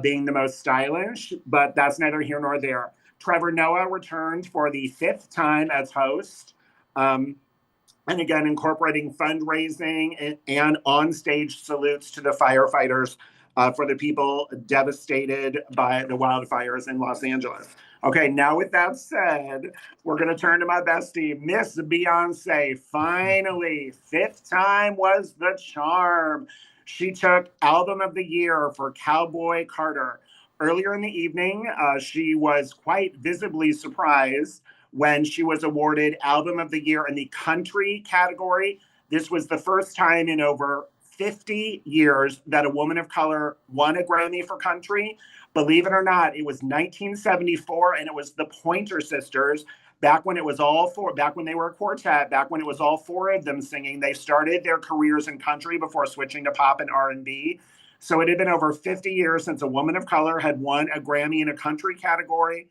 being the most stylish, but that's neither here nor there. Trevor Noah returned for the 5th time as host. And again, incorporating fundraising and on-stage salutes to the firefighters for the people devastated by the wildfires in Los Angeles. Okay, now with that said, we're going to turn to my bestie, Miss Beyonce. Finally, 5th time was the charm. She took Album of the Year for Cowboy Carter. Earlier in the evening, she was quite visibly surprised when she was awarded Album of the Year in the country category. This was the first time in over 50 years that a woman of color won a Grammy for country. Believe it or not, it was 1974, and it was the Pointer Sisters. Back when they were a quartet, back when it was all 4 of them singing. They started their careers in country before switching to pop and R&B. So it had been over 50 years since a woman of color had won a Grammy in a country category.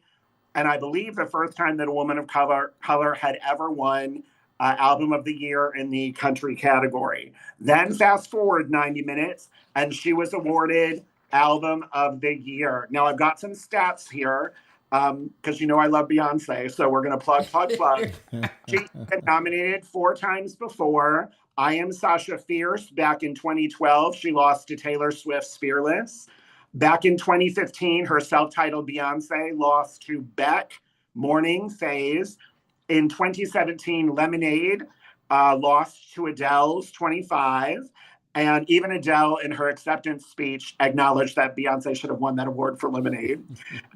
And I believe the first time that a woman of color had ever won Album of the Year in the country category. Then fast forward 90 minutes, and she was awarded Album of the Year. Now, I've got some stats here, because I love Beyonce, so we're going to plug. She's been nominated 4 times before. I Am Sasha Fierce back in 2012. She lost to Taylor Swift's Fearless. Back in 2015, her self-titled Beyonce lost to Beck, Morning Phase. In 2017, Lemonade lost to Adele's 25. And even Adele, in her acceptance speech, acknowledged that Beyonce should have won that award for Lemonade.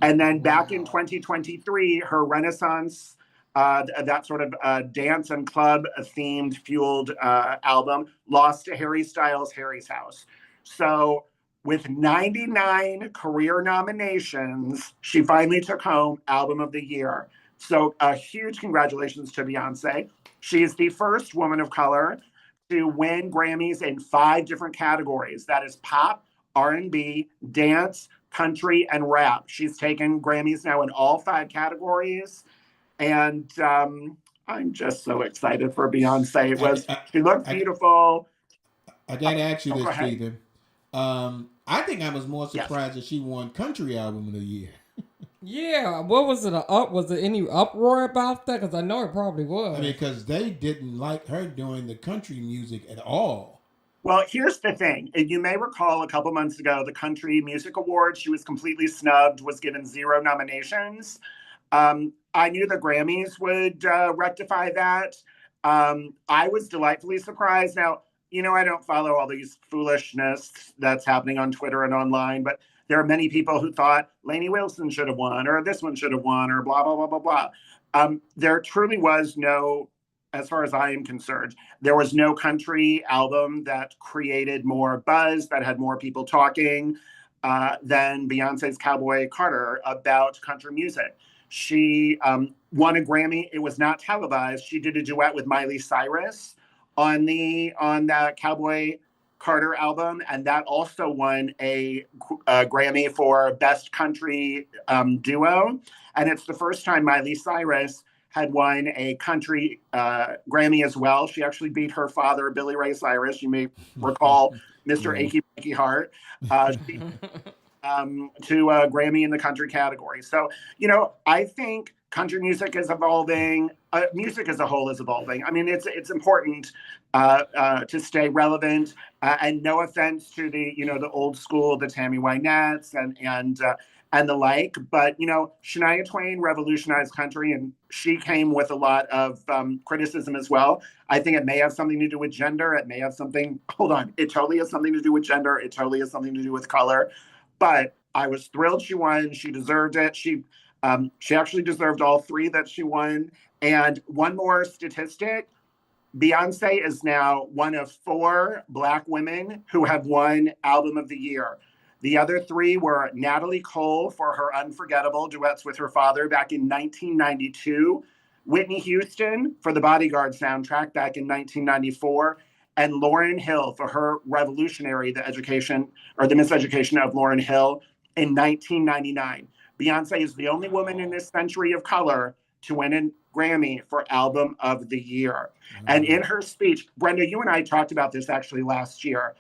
And then back in 2023, her Renaissance, that sort of dance and club-themed fueled album, lost to Harry Styles' Harry's House. So with 99 career nominations, she finally took home Album of the Year. So a huge congratulations to Beyonce. She is the first woman of color to win Grammys in 5 different categories. That is pop, R&B, dance, country, and rap. She's taken Grammys now in all 5 categories. And I'm just so excited for Beyonce. She looked beautiful. I got to ask you this, go ahead. Stephen. I think I was more surprised that she won Country Album of the Year. Yeah, what was it? Was there any uproar about that? Because I know it probably was. I mean, because they didn't like her doing the country music at all. Well, here's the thing. You may recall a couple months ago, the Country Music Awards, she was completely snubbed, was given 0 nominations. I knew the Grammys would rectify that. I was delightfully surprised. Now, I don't follow all these foolishness that's happening on Twitter and online, but there are many people who thought Lainey Wilson should have won, or this one should have won, or blah, blah, blah, blah, blah. There truly was no, as far as I am concerned, there was no country album that created more buzz, that had more people talking than Beyonce's Cowboy Carter about country music. She won a Grammy. It was not televised. She did a duet with Miley Cyrus on that Cowboy Carter album, and that also won a Grammy for Best Country Duo. And it's the first time Miley Cyrus had won a country Grammy as well. She actually beat her father, Billy Ray Cyrus. You may recall Mr. Achy Breaky Heart. To a Grammy in the country category. So, I think country music is evolving. Music as a whole is evolving. I mean, it's important to stay relevant. And no offense to the old school, the Tammy Wynette's and the like. But, Shania Twain revolutionized country, and she came with a lot of criticism as well. I think it may have something to do with gender. It may have something, hold on, it totally has something to do with gender. It totally has something to do with color. But I was thrilled she won. She deserved it. She actually deserved all three that she won. And one more statistic, Beyonce is now one of 4 Black women who have won Album of the Year. The other 3 were Natalie Cole for her unforgettable duets with her father back in 1992, Whitney Houston for the Bodyguard soundtrack back in 1994, and Lauryn Hill for her revolutionary, The Miseducation of Lauryn Hill in 1999. Beyonce is the only woman in this century of color to win a Grammy for Album of the Year. And in her speech, Brenda, you and I talked about this actually last year.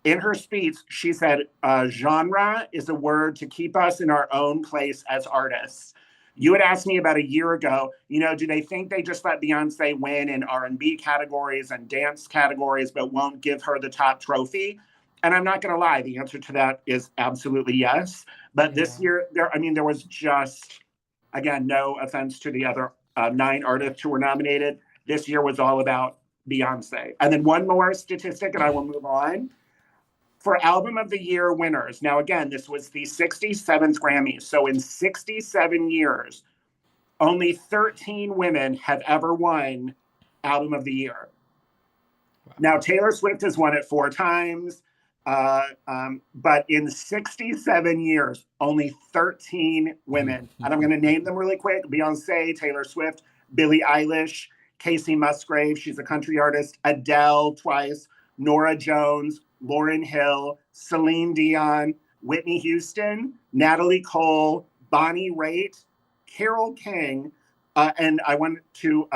In her speech, she said, genre is a word to keep us in our own place as artists. You had asked me about a year ago, do they think they just let Beyonce win in R&B categories and dance categories, but won't give her the top trophy? And I'm not going to lie, the answer to that is absolutely yes. But this year, there was just, again, no offense to the other 9 artists who were nominated. This year was all about Beyonce. And then one more statistic, and I will move on. For Album of the Year winners, now again, this was the 67th Grammys. So in 67 years, only 13 women have ever won Album of the Year. Wow. Now, Taylor Swift has won it 4 times. But in 67 years, only 13 women. And I'm going to name them really quick. Beyonce, Taylor Swift, Billie Eilish, Casey Musgrave, she's a country artist, Adele twice, Norah Jones, Lauryn Hill, Celine Dion, Whitney Houston, Natalie Cole, Bonnie Raitt, Carole King. And I want to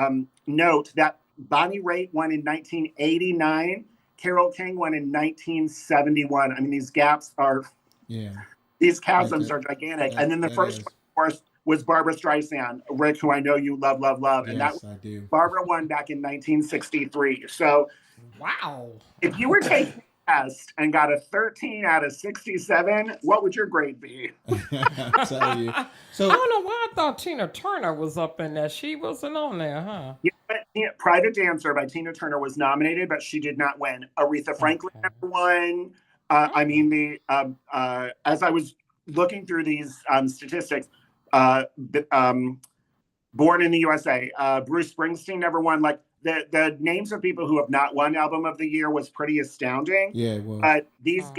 note that Bonnie Raitt won in 1989. Carole King won in 1971. I mean, these gaps are, these chasms are gigantic. And then the first one, of course, was Barbra Streisand, Rick, who I know you love. And yes, I do. Barbara won back in 1963. So, wow. If you were taking a test and got a 13 out of 67, what would your grade be? I'll tell you. So I don't know why I thought Tina Turner was up in there. She wasn't on there, huh? Yeah, Private Dancer by Tina Turner was nominated, but she did not win. Aretha Franklin never won. As I was looking through these statistics, Born in the USA, Bruce Springsteen never won. Like the names of people who have not won Album of the Year was pretty astounding. Yeah, well, but these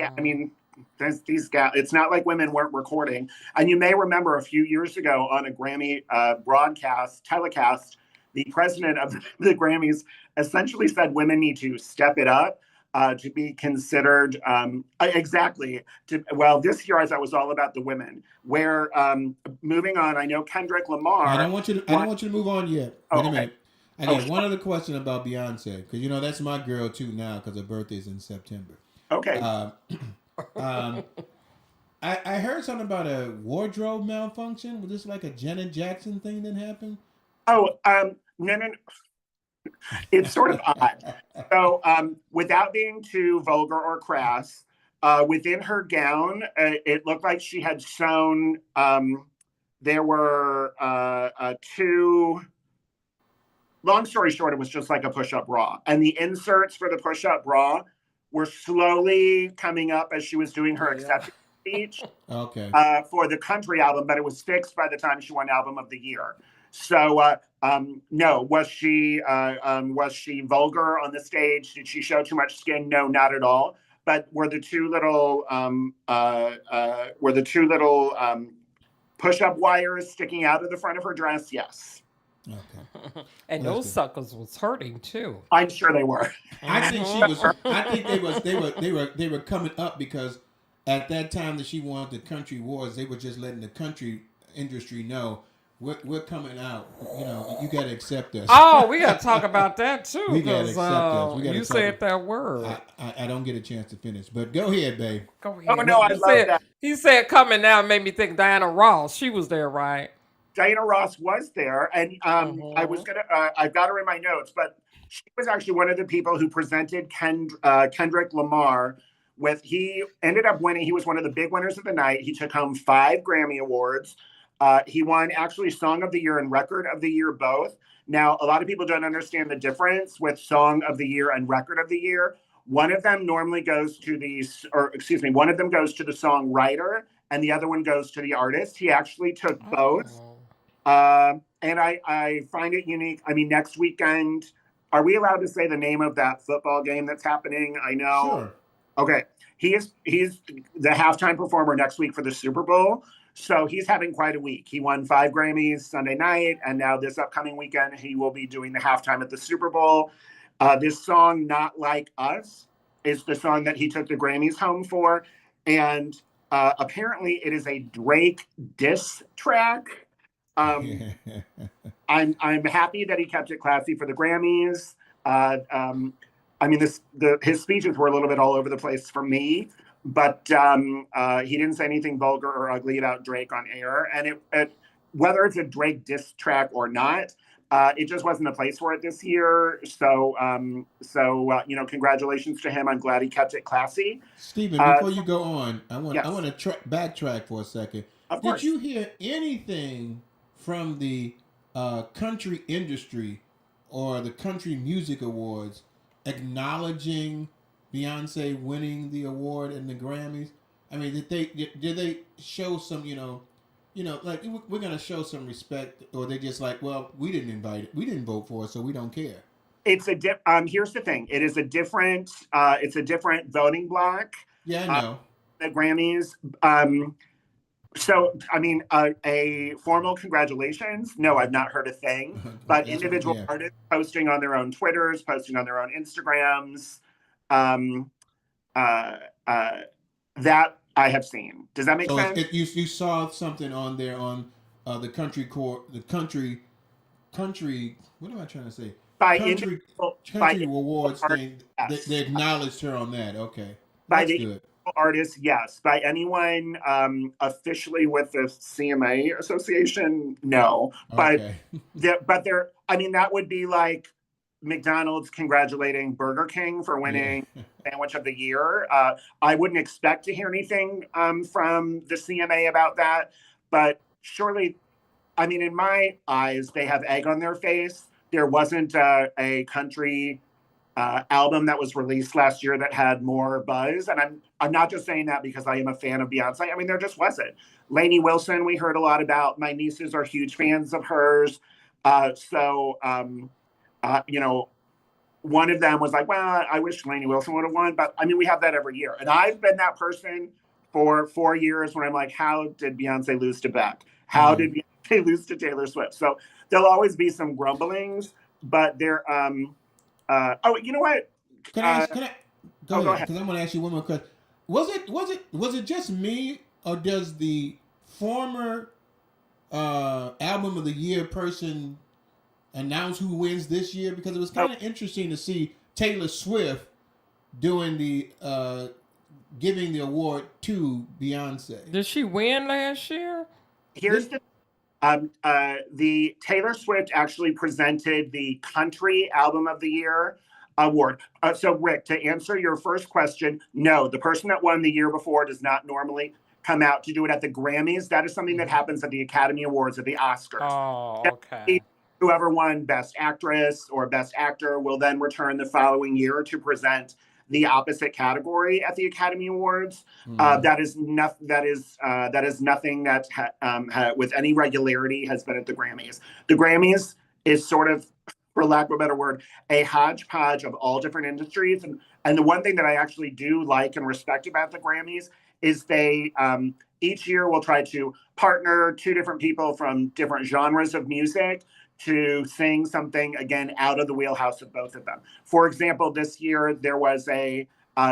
these it's not like women weren't recording. And you may remember a few years ago on a Grammy telecast, the president of the Grammys essentially said women need to step it up to be considered this year I thought was all about the women. Where moving on, I know Kendrick Lamar. I don't want you to move on yet. Wait a minute. I got one other question about Beyonce, because that's my girl too now, because her birthday's in September. Okay. I heard something about a wardrobe malfunction. Was this like a Janet Jackson thing that happened? Oh, no. It's sort of odd. So, without being too vulgar or crass, within her gown, it looked like she had sewn. There were 2. Long story short, it was just like a push-up bra, and the inserts for the push-up bra were slowly coming up as she was doing her acceptance speech. Okay. For the country album, but it was fixed by the time she won Album of the Year. So, no, was she vulgar on the stage? Did she show too much skin? No, not at all. But were the 2 little push-up wires sticking out of the front of her dress? Yes. Okay. And those suckers was hurting too. I'm sure they were. I think she was. I think they were coming up, because at that time that she won the country wars, they were just letting the country industry know we're coming out. You got to accept us. Oh, we got to talk about that too. We got to accept us. You said that word. I don't get a chance to finish, but go ahead, babe. Go ahead. Oh no, I love that. He said coming out made me think Diana Ross. She was there, right? Diana Ross was there, and I've got her in my notes, but she was actually one of the people who presented Kendrick Lamar he ended up winning. He was one of the big winners of the night. He took home 5 Grammy Awards. He won actually Song of the Year and Record of the Year both. Now, a lot of people don't understand the difference with Song of the Year and Record of the Year. One of them normally goes to one of them goes to the songwriter and the other one goes to the artist. He actually took both. And I find it unique. I mean, next weekend, are we allowed to say the name of that football game that's happening? I know. Sure. Okay. He's the halftime performer next week for the Super Bowl. So he's having quite a week. He won 5 Grammys Sunday night. And now this upcoming weekend, he will be doing the halftime at the Super Bowl. This song, Not Like Us, is the song that he took the Grammys home for. And apparently it is a Drake diss track. I'm happy that he kept it classy for the Grammys. I mean, his speeches were a little bit all over the place for me, but he didn't say anything vulgar or ugly about Drake on air. And whether it's a Drake diss track or not, it just wasn't a place for it this year. So, congratulations to him. I'm glad he kept it classy. Stephen, before you go on, I want yes. to backtrack for a second. Of course. Did you hear anything from the country industry or the Country Music Awards acknowledging Beyonce winning the award and the Grammys? I mean, did they show some, like we're gonna show some respect, or they just like, well, we didn't invite it, we didn't vote for it, so we don't care? It's here's the thing. It is a different voting block. Yeah, I know. The Grammys. So, I mean, a formal congratulations. No, I've not heard a thing. But individual artists posting on their own Twitters, posting on their own Instagrams, that I have seen. Does that make sense? You saw something on there on the country. What am I trying to say? Country awards thing. Yes. They acknowledged her on that. Okay, that's good. Artists, yes. By anyone officially with the CMA Association, no. Okay. But there, I mean, that would be like McDonald's congratulating Burger King for winning Sandwich of the Year. I wouldn't expect to hear anything from the CMA about that, but surely, I mean, in my eyes, they have egg on their face. There wasn't a country album that was released last year that had more buzz, and I'm not just saying that because I am a fan of Beyonce. I mean, there just wasn't. Lainey Wilson, we heard a lot about. My nieces are huge fans of hers. One of them was like, well, I wish Lainey Wilson would have won, but I mean, we have that every year. And I've been that person for 4 years when I'm like, how did Beyonce lose to Beck? How did Beyonce lose to Taylor Swift? So there'll always be some grumblings, but there. You know what? Can I go ahead? Because I'm going to ask you one more question. Was it just me, or does the former album of the year person announce who wins this year? Because it was kind of interesting to see Taylor Swift doing the giving the award to Beyonce. Did she win last year? Here's the Taylor Swift actually presented the Country Album of the Year award. So, Rick, to answer your first question, no, the person that won the year before does not normally come out to do it at the Grammys. That is something that happens at the Academy Awards, at the Oscars. Oh, okay. Whoever won Best Actress or Best Actor will then return the following year to present the opposite category at the Academy Awards. That is nothing that with any regularity has been at the Grammys. The Grammys is sort of, for lack of a better word, a hodgepodge of all different industries. And the one thing that I actually do like and respect about the Grammys is they each year will try to partner 2 different people from different genres of music to sing something, again, out of the wheelhouse of both of them. For example, this year there was a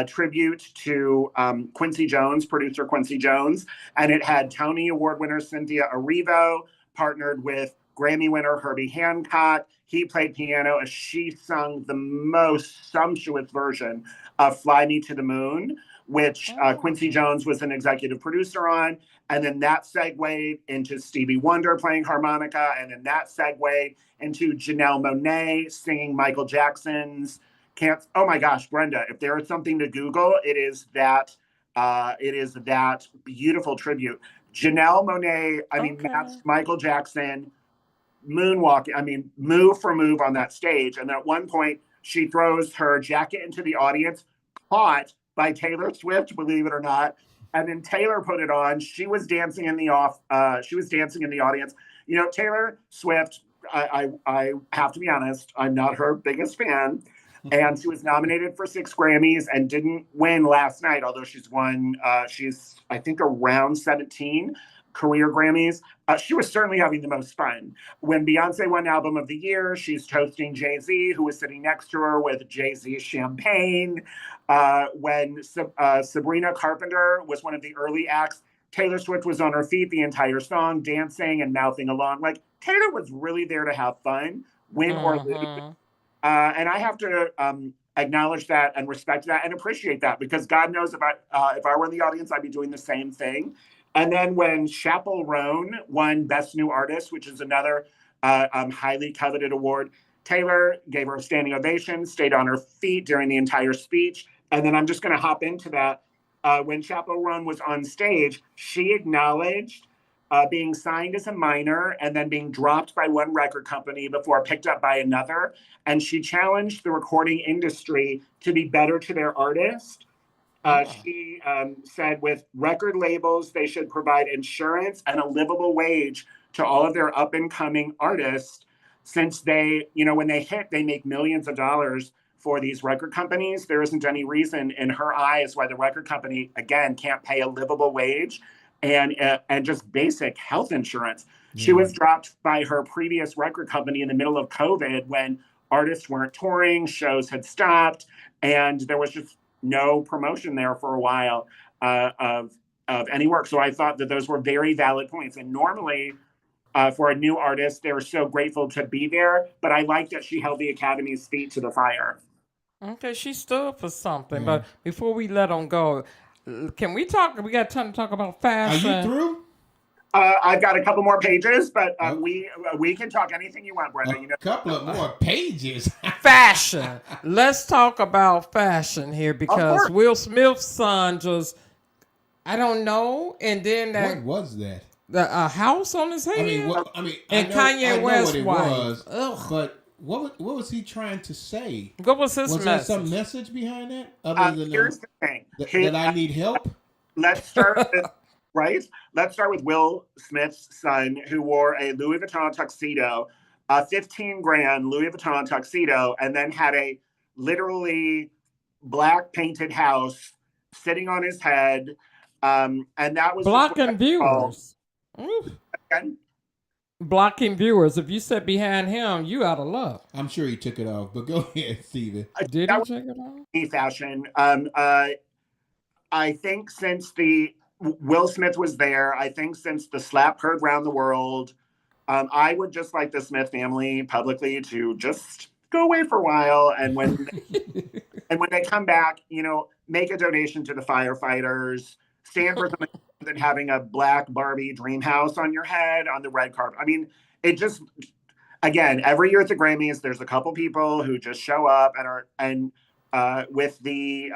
tribute to Quincy Jones, producer Quincy Jones, and it had Tony Award winner Cynthia Erivo partnered with Grammy winner Herbie Hancock. He played piano as she sung the most sumptuous version of Fly Me to the Moon, which Quincy Jones was an executive producer on. And then that segued into Stevie Wonder playing harmonica. And then that segued into Janelle Monáe singing Michael Jackson's can't. Oh my gosh, Brenda! If there is something to Google, it is that. It is that beautiful tribute. Janelle Monáe. I mean, Okay. matched Michael Jackson moonwalking. I mean, move for move on that stage. And at one point, she throws her jacket into the audience, caught by Taylor Swift, believe it or not. And then Taylor put it on. She was dancing in the off. She was dancing in the audience. You know, Taylor Swift. I have to be honest. I'm not her biggest fan, and she was nominated for 6 Grammys and didn't win last night. Although she's won. She's I think around 17 career Grammys. She was certainly having the most fun. When Beyonce won Album of the Year, she's toasting Jay-Z, who was sitting next to her with Jay-Z's champagne. When Sabrina Carpenter was one of the early acts, Taylor Swift was on her feet the entire song, dancing and mouthing along. Like, Taylor was really there to have fun, win or lose. And I have to acknowledge that and respect that and appreciate that, because God knows if I were in the audience, I'd be doing the same thing. And then when Chappell Roan won Best New Artist, which is another highly coveted award, Taylor gave her a standing ovation, stayed on her feet during the entire speech. And then I'm just going to hop into that. When Chappell Roan was on stage, she acknowledged being signed as a minor and then being dropped by one record company before picked up by another. And she challenged the recording industry to be better to their artist. She said with record labels, they should provide insurance and a livable wage to all of their up and coming artists, since they, you know, when they hit, they make millions of dollars for these record companies. There isn't any reason in her eyes why the record company, again, can't pay a livable wage and just basic health insurance. She was dropped by her previous record company in the middle of COVID when artists weren't touring, shows had stopped, and there was just no promotion there for a while of any work. So I thought that those were very valid points. And normally, for a new artist, they were so grateful to be there. But I like that she held the Academy's feet to the fire. Okay, she stood for something. Yeah. But before we let them go, can we talk? We got time to talk about Are fashion. you through? I've got a couple more pages, but we can talk anything you want, Brenda. You know, A couple of more pages. Fashion. Let's talk about fashion here, because course. Will Smith's son just, I don't know, and then What that was that? a house on his head. I And know, Kanye I know West's what it wife. was, Ugh. but what was he trying to say? What was his Was there message? some message behind that other than here's the thing. that I need help? Let's start with right. Let's start with Will Smith's son, who wore a Louis Vuitton tuxedo, a 15 grand Louis Vuitton tuxedo, and then had a literally black painted house sitting on his head. And that was Blocking viewers. Again, Blocking viewers. If you sit behind him, you out of luck. I'm sure he took it off, but go ahead, Steven. Did that he was check it out? fashion. I think since the Will Smith was there, I think since the slap heard round the world, I would just like the Smith family publicly to just go away for a while, and when they come back, you know, make a donation to the firefighters, stand for something than having a black Barbie dream house on your head on the red carpet. I mean, it just, again, every year at the Grammys, there's a couple people who just show up and with the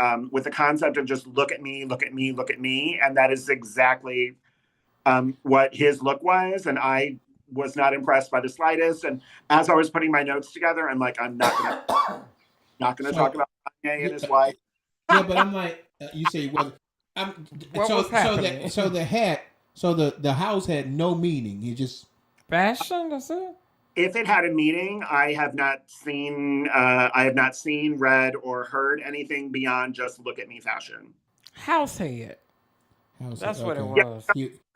concept of just look at me, look at me, look at me, and that is exactly what his look was, and I was not impressed by the slightest. And as I was putting my notes together, I'm like, I'm not gonna talk about Kanye and his wife. Yeah, but I'm like, you say he wasn't. What was happening? So the house had no meaning. He just Fashion, that's it. If it had a meeting, I have not seen, read, or heard anything beyond just look at me fashion. House head. house. That's what it okay. was.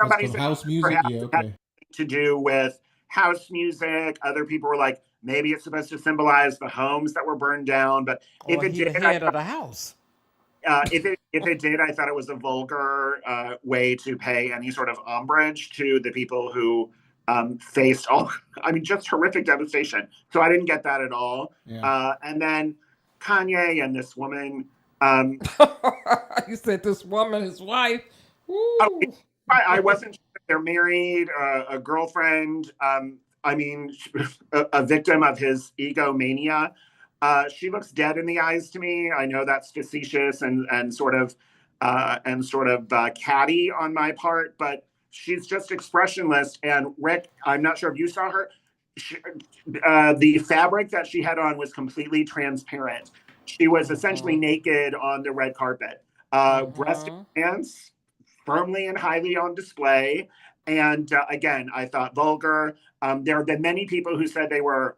Somebody From said house music. perhaps Yeah, it had okay. to do with house music. Other people were like, maybe it's supposed to symbolize the homes that were burned down. But if Or it he the did, head of the house. if it did, I thought it was a vulgar way to pay any sort of homage to the people who faced just horrific devastation. So I didn't get that at all. Yeah. And then Kanye and this woman. You said this woman, his wife. Oh, I wasn't sure if they're married, a girlfriend. A victim of his egomania. She looks dead in the eyes to me. I know that's facetious and sort of catty on my part, but she's just expressionless. And Rick, I'm not sure if you saw her. She, the fabric that she had on was completely transparent. She was essentially Mm-hmm. naked on the red carpet. Breast Mm-hmm. implants firmly and highly on display. And again, I thought vulgar. There have been many people who said they were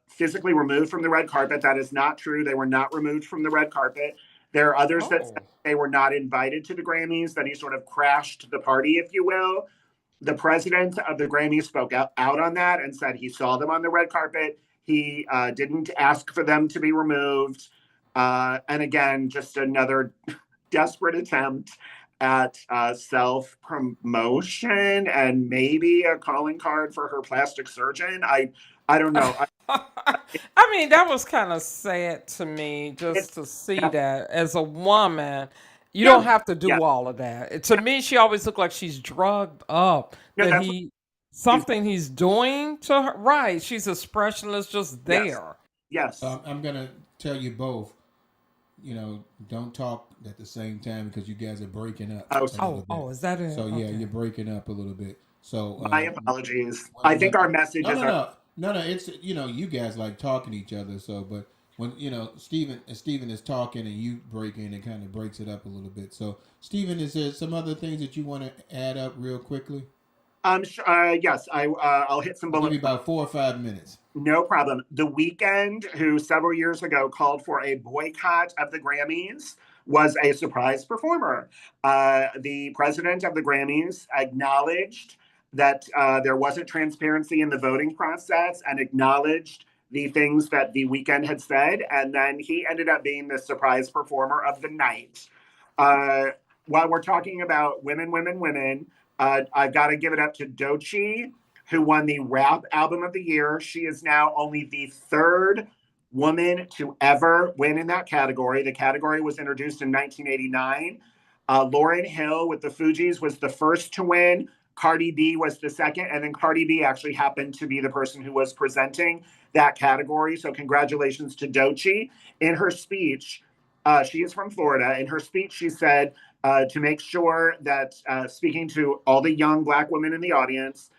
physically removed from the red carpet. That is not true. They were not removed from the red carpet. There are others that said Oh. they were not invited to the Grammys, that he sort of crashed the party, if you will. The president of the Grammys spoke out on that and said he saw them on the red carpet. He didn't ask for them to be removed. And again, just another desperate attempt at self promotion and maybe a calling card for her plastic surgeon. I don't know. I mean, that was kind of sad to me It's just to see yeah, that as a woman, you don't yeah, have to yeah. do all of that. To me, she always looked like she's drugged up. No, That that's what he she's. something he's doing to her. Right, she's expressionless, just Yes, there. yes, I'm gonna tell you both. Don't talk at the same time because you guys are breaking up oh, a Oh, little bit. oh, is that it? So yeah, Okay. you're breaking up a little bit. So my apologies. when I think when our messages no are. no no no, it's you guys like talking to each other. So but when Stephen is talking and you break in, it kind of breaks it up a little bit. So Stephen, is there some other things that you want to add up real quickly? Yes, I'll hit some I'll give bullet you points. about 4 or 5 minutes. No problem. The Weekend, who several years ago called for a boycott of the Grammys, was a surprise performer. The president of the Grammys acknowledged that there wasn't transparency in the voting process and acknowledged the things that the Weekend had said, and then he ended up being the surprise performer of the night. Uh, while we're talking about women, women, women, I've got to give it up to Doechii, who won the Rap Album of the Year. She is now only the third woman to ever win in that category. The category was introduced in 1989. Lauryn Hill with the Fugees was the first to win. Cardi B was the second, and then Cardi B actually happened to be the person who was presenting that category. So congratulations to Doechii. In her speech, she is from Florida. In her speech, she said to make sure that speaking to all the young Black women in the audience,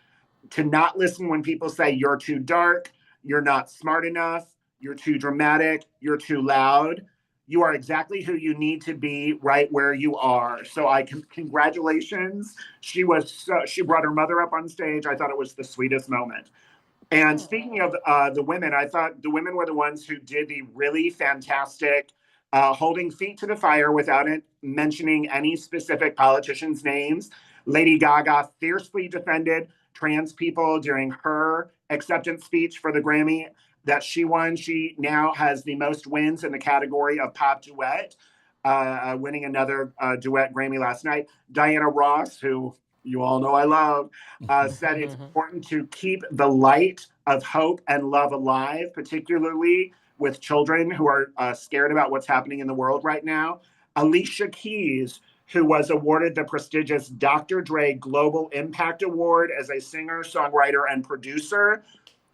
to not listen when people say you're too dark, you're not smart enough, you're too dramatic, you're too loud. You are exactly who you need to be right where you are. So congratulations. She brought her mother up on stage. I thought it was the sweetest moment. And speaking of the women, I thought the women were the ones who did the really fantastic holding feet to the fire without it mentioning any specific politicians' names. Lady Gaga fiercely defended trans people during her acceptance speech for the Grammy that she won. She now has the most wins in the category of pop duet, winning another duet Grammy last night. Diana Ross, who you all know I love, said it's important to keep the light of hope and love alive, particularly with children who are scared about what's happening in the world right now. Alicia Keys, who was awarded the prestigious Dr. Dre Global Impact Award as a singer, songwriter, and producer,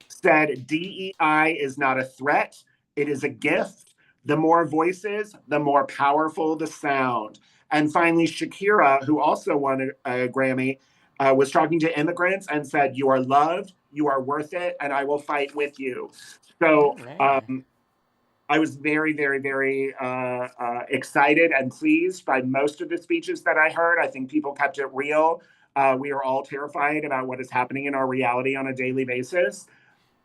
said DEI is not a threat, it is a gift. The more voices, the more powerful the sound. And finally, Shakira, who also won a Grammy, was talking to immigrants and said, "You are loved, you are worth it, and I will fight with you." So Amen. I was very, very, very excited and pleased by most of the speeches that I heard. I think people kept it real. We are all terrified about what is happening in our reality on a daily basis.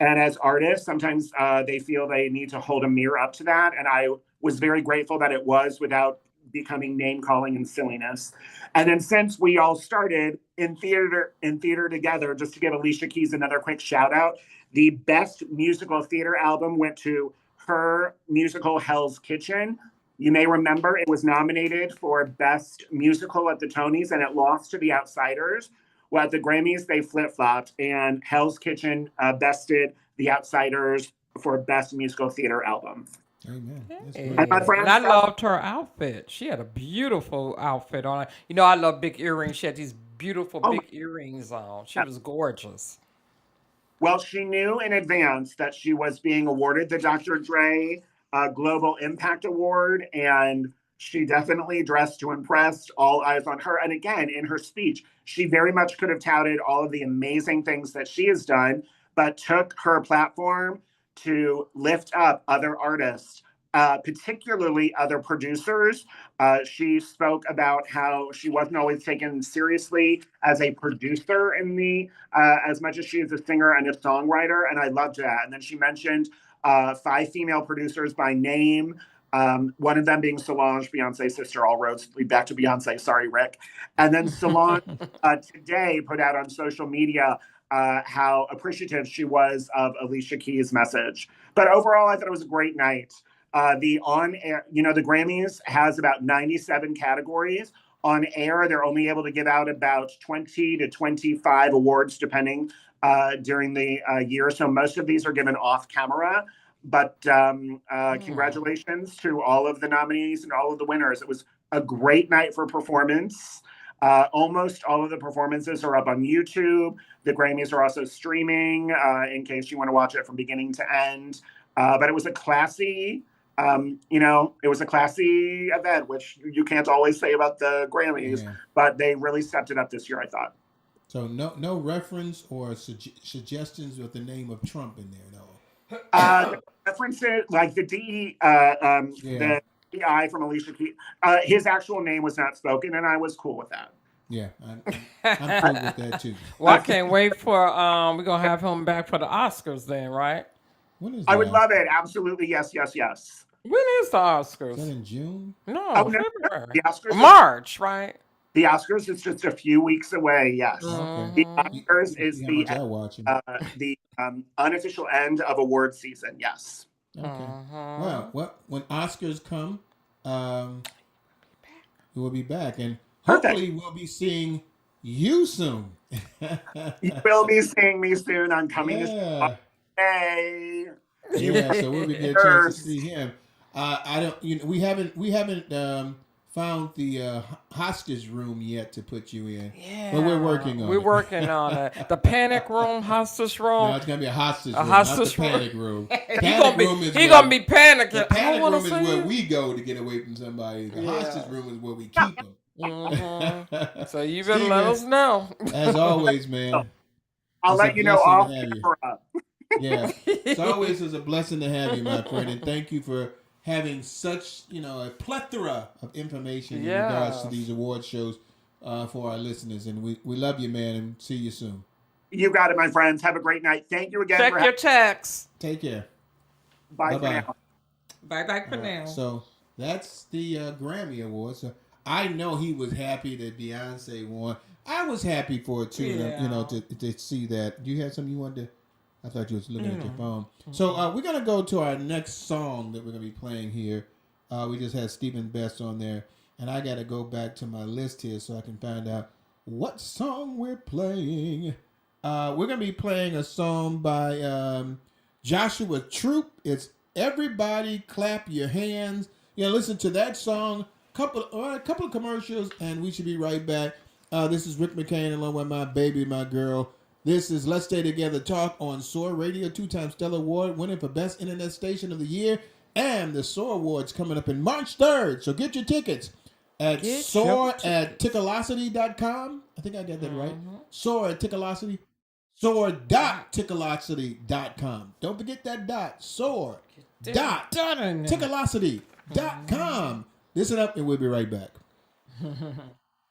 And as artists, sometimes they feel they need to hold a mirror up to that. And I was very grateful that it was without becoming name calling and silliness. And then since we all started in theater together, just to give Alicia Keys another quick shout out, the best musical theater album went to her musical Hell's Kitchen. You may remember it was nominated for Best Musical at the Tonys and it lost to The Outsiders. Well, at the Grammys, they flip flopped, and Hell's Kitchen bested The Outsiders for Best Musical Theater Album. Amen. That's And great. my Hey, and I friends, loved her outfit. She had a beautiful outfit on. You know, I love big earrings. She had these beautiful oh big earrings on. She my, was gorgeous. well, she knew in advance that she was being awarded the Dr. Dre Global Impact Award, and she definitely dressed to impress. All eyes on her. And again, in her speech, she very much could have touted all of the amazing things that she has done, but took her platform to lift up other artists, particularly other producers. She spoke about how she wasn't always taken seriously as a producer in the as much as she is a singer and a songwriter, and I loved that. And then she mentioned 5 female producers by name. One of them being Solange, Beyonce's sister. All roads lead back to Beyonce. Sorry, Rick. And then Solange today put out on social media how appreciative she was of Alicia Keys' message. But overall, I thought it was a great night. The on air, the Grammys has about 97 categories. On air, they're only able to give out about 20 to 25 awards, depending during the year. So most of these are given off camera. But congratulations to all of the nominees and all of the winners. It was a great night for performance. Almost all of the performances are up on YouTube. The Grammys are also streaming in case you want to watch it from beginning to end. But it was a classy, it was a classy event, which you can't always say about the Grammys, but they really stepped it up this year, I thought. So no reference or suggestions with the name of Trump in there, though. References like the the DEI from Alicia Keys. His actual name was not spoken, and I was cool with that. Yeah, I'm cool with that too. Well, I can't wait for we're gonna have him back for the Oscars then, right? When is I would love it. Absolutely, yes. When is the Oscars? Is that in June? No, February. The Oscars March, right? The Oscars is just a few weeks away. Yes, Okay. the Oscars is the unofficial end of award season. Yes. Okay. Well, when Oscars come, we'll be back, and hopefully we'll be seeing you soon. You will be seeing me soon. I'm coming Yeah. Hey. Yeah, so we'll be getting a chance to see him. We haven't found the hostage room yet to put you in. Yeah, but we're working on it. We're working on it. The panic room, hostage room. No, it's gonna be a hostage room, hostage not the room. panic room. He gonna be panicking. The panic room is where we go to get away from somebody. The hostage room is where we keep them. So you better let us know. As always, man. I'll let you know off camera. Yeah, it's always a blessing to have you, my friend, and thank you for having such a plethora of information in regards to these award shows for our listeners. And we love you, man, and see you soon. You got it, my friends. Have a great night. Thank you again. Check your checks. Take care. Bye for now. Bye for now. So that's the Grammy Awards. So I know he was happy that Beyonce won. I was happy for it too. Yeah. To see that. Do you have something you wanted to? I thought you was looking at your phone. So we're going to go to our next song that we're going to be playing here. We just had Stephen Best on there. And I got to go back to my list here so I can find out what song we're playing. We're going to be playing a song by Joshua Troop. It's Everybody Clap Your Hands. Listen to that song. A couple of commercials, and we should be right back. This is Rick McCain along with my baby, my girl. This is Let's Stay Together Talk on SOAR Radio, 2-time Stellar Award winning for Best Internet Station of the Year. And the SOAR Awards coming up in March 3rd. So get your tickets at SOAR at Tickelocity.com. I think I got that right. SOAR at Tickelocity. SOAR.Tickelocity.com. Don't forget that dot. SOAR.Tickelocity.com. Listen up and we'll be right back.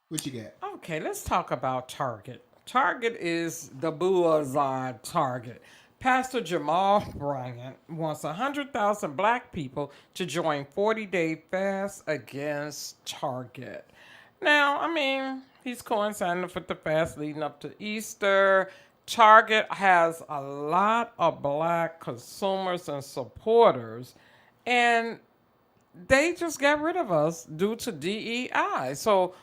What you got? Okay, let's talk about Target. Target is the bullseye target. Pastor Jamal Bryant wants 100,000 black people to join 40-day fast against Target. Now, he's coinciding with the fast leading up to Easter. Target has a lot of black consumers and supporters, and they just got rid of us due to DEI. So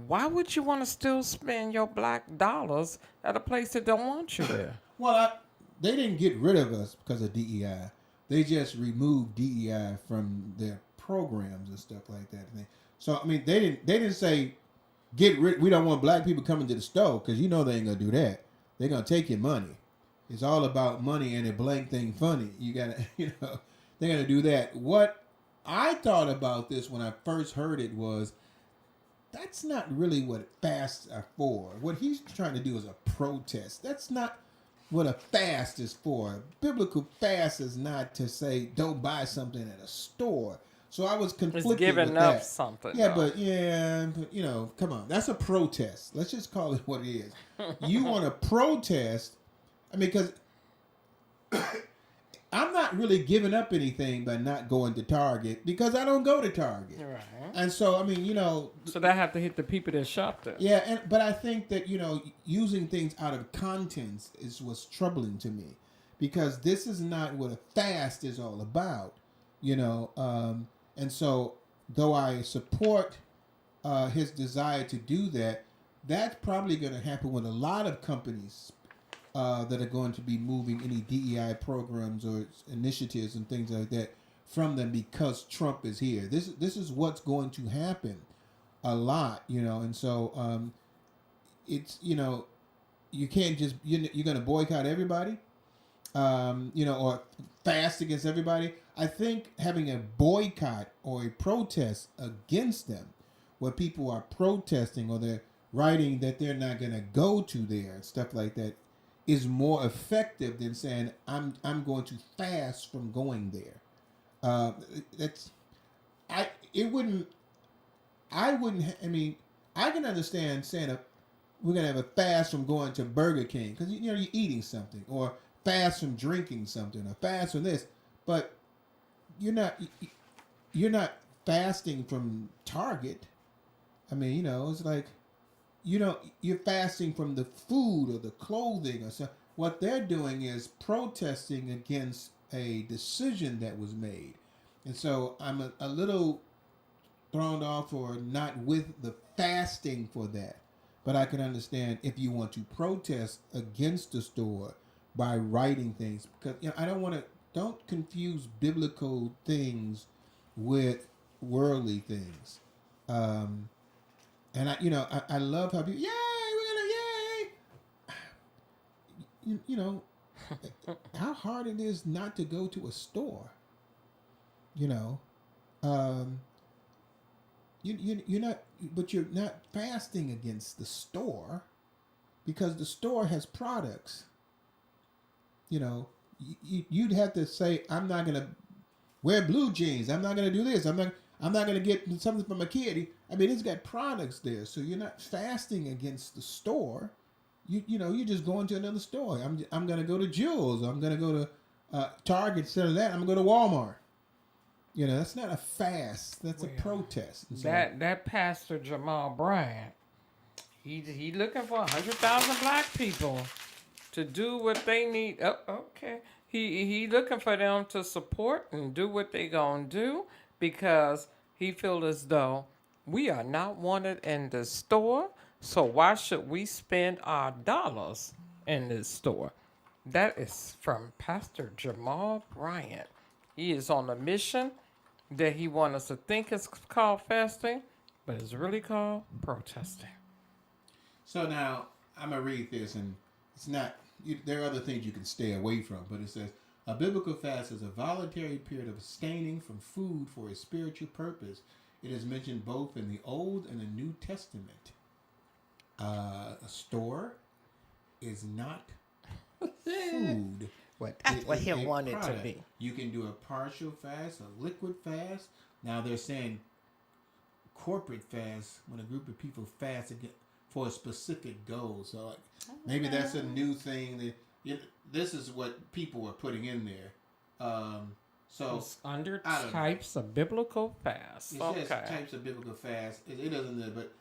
why would you want to still spend your black dollars at a place that don't want you there? Well, they didn't get rid of us because of DEI. They just removed DEI from their programs and stuff like that. So they didn't say get rid. We don't want black people coming to the store because they ain't gonna do that. They're gonna take your money. It's all about money and a blank thing funny. You gotta, they they're going to do that. What I thought about this when I first heard it was that's not really what fasts are for. What he's trying to do is a protest. That's not what a fast is for. Biblical fast is not to say don't buy something at a store. So I was conflicted It's giving with up that. something. Yeah, though. but come on. That's a protest. Let's just call it what it is. You want to protest? I mean, because I'm not really giving up anything by not going to Target because I don't go to Target. Right. And so, I mean, So that have to hit the people that shop there. yeah, but I think that, using things out of context is what's troubling to me because this is not what a fast is all about, and so though I support his desire to do that, that's probably going to happen with a lot of companies that are going to be moving any DEI programs or initiatives and things like that from them because Trump is here. This is what's going to happen a lot, and so it's you can't just you're going to boycott everybody, or fast against everybody. I think having a boycott or a protest against them, where people are protesting or they're writing that they're not going to go to there and stuff like that, is more effective than saying I'm going to fast from going there. I can understand saying we're gonna have a fast from going to Burger King because you're eating something, or fast from drinking something, or fast from this, but you're not fasting from Target. I mean, it's like you're fasting from the food or the clothing or something. What they're doing is protesting against a decision that was made. And so I'm a little thrown off or not with the fasting for that. But I can understand if you want to protest against the store by writing things. Because don't confuse biblical things with worldly things. And I love how people, yay, we're gonna yay. How hard it is not to go to a store. You're not, but you're not fasting against the store because the store has products. You'd have to say, I'm not gonna wear blue jeans. I'm not gonna do this. I'm not gonna get something for my kid. I mean, it's got products there, so you're not fasting against the store. You're just going to another store. I'm gonna go to Jewel's. I'm gonna go to Target. Instead of that, I'm gonna go to Walmart. That's not a fast. That's a protest. And so, That Pastor Jamal Bryant, he looking for 100,000 black people to do what they need. Oh, okay. He looking for them to support and do what they gonna do because he feel as though we are not wanted in the store. So why should we spend our dollars in this store? That is from Pastor Jamal Bryant. He is on a mission that he wants us to think it's called fasting, but it's really called protesting. So now I'm gonna read this, and it's not. There are other things you can stay away from, but it says a biblical fast is a voluntary period of abstaining from food for a spiritual purpose. It is mentioned both in the Old and the New Testament. A store is not food. Well, that's what he It's a wanted to product. be. You can do a partial fast, a liquid fast. Now they're saying corporate fast when a group of people fast for a specific goal. So maybe that's a new thing. This is what people were putting in there. So It's under I don't know. types of biblical fast. It Okay. says types of biblical fast. It doesn't, but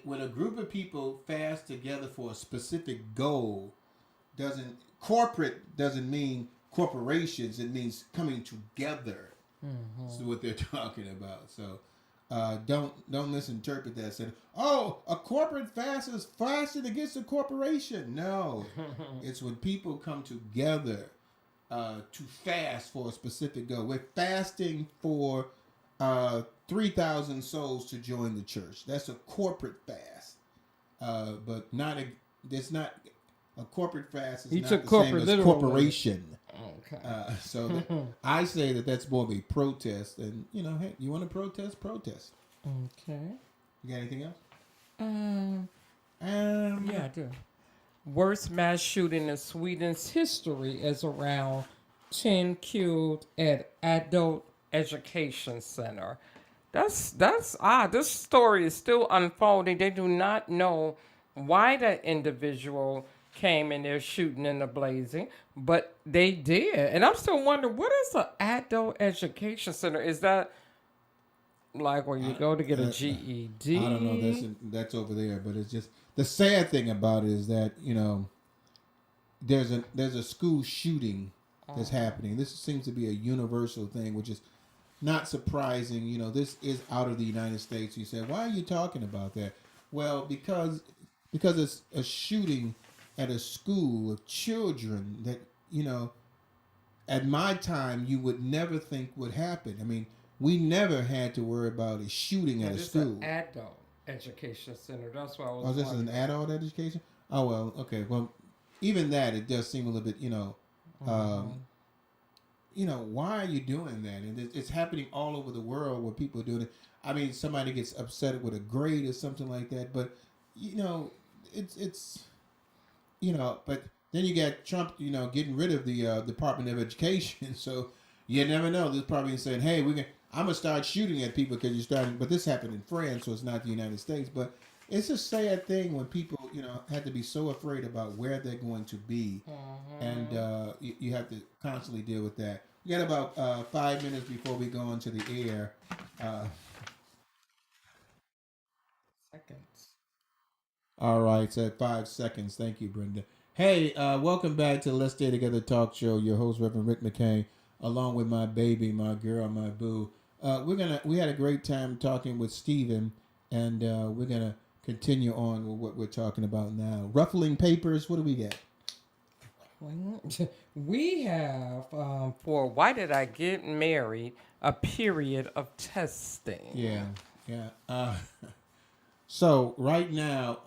when a group of people fast together for a specific goal, corporate doesn't mean corporations. It means coming together. That's what they're talking about. So don't misinterpret that. Saying, "Oh, a corporate fast is fasting against a corporation." No, it's when people come together to fast for a specific goal. We're fasting for 3,000 souls to join the church. That's a corporate fast, but not a. There's not a corporate fast. Is He not took the corporate same as literally. corporation. Okay. I say that that's more of a protest, and hey, you want to protest? Protest. Okay. You got anything else? Um. Um, Yeah, I do. Worst mass shooting in Sweden's history is around 10 killed at adult education center. That's odd. This story is still unfolding. They do not know why that individual came in there shooting in the blazing, but they did. And I'm still wondering, what is an adult education center? Is that like where you go to get a GED? I don't know. That's over there, but it's just the sad thing about it is that there's a school shooting that's happening. This seems to be a universal thing, which is not surprising. This is out of the United States. You said, why are you talking about that? Well, because it's a shooting at a school of children that at my time you would never think would happen. I mean, we never had to worry about a shooting at a This is school. an adult education center. That's why I was. Oh, this is an adult education? Oh, well, okay. Well, even that, it does seem a little bit, why are you doing that? And it's happening all over the world where people are doing it. I mean, somebody gets upset with a grade or something like that, but, but then you got Trump, getting rid of the Department of Education. So you never know. There's probably saying, hey, I'm going to start shooting at people because you're starting. But this happened in France, so it's not the United States. But it's a sad thing when people, have to be so afraid about where they're going to be. And you have to constantly deal with that. We got about 5 minutes before we go into the air. Seconds. All right, so 5 seconds. Thank you, Brenda. Hey, welcome back to Let's Stay Together Talk Show. Your host, Reverend Rick McCain, along with my baby, my girl, my boo. We had a great time talking with Stephen, and we're gonna continue on with what we're talking about now. Ruffling papers. What do we get? We have for Why Did I Get Married? A period of testing. Yeah. So right now,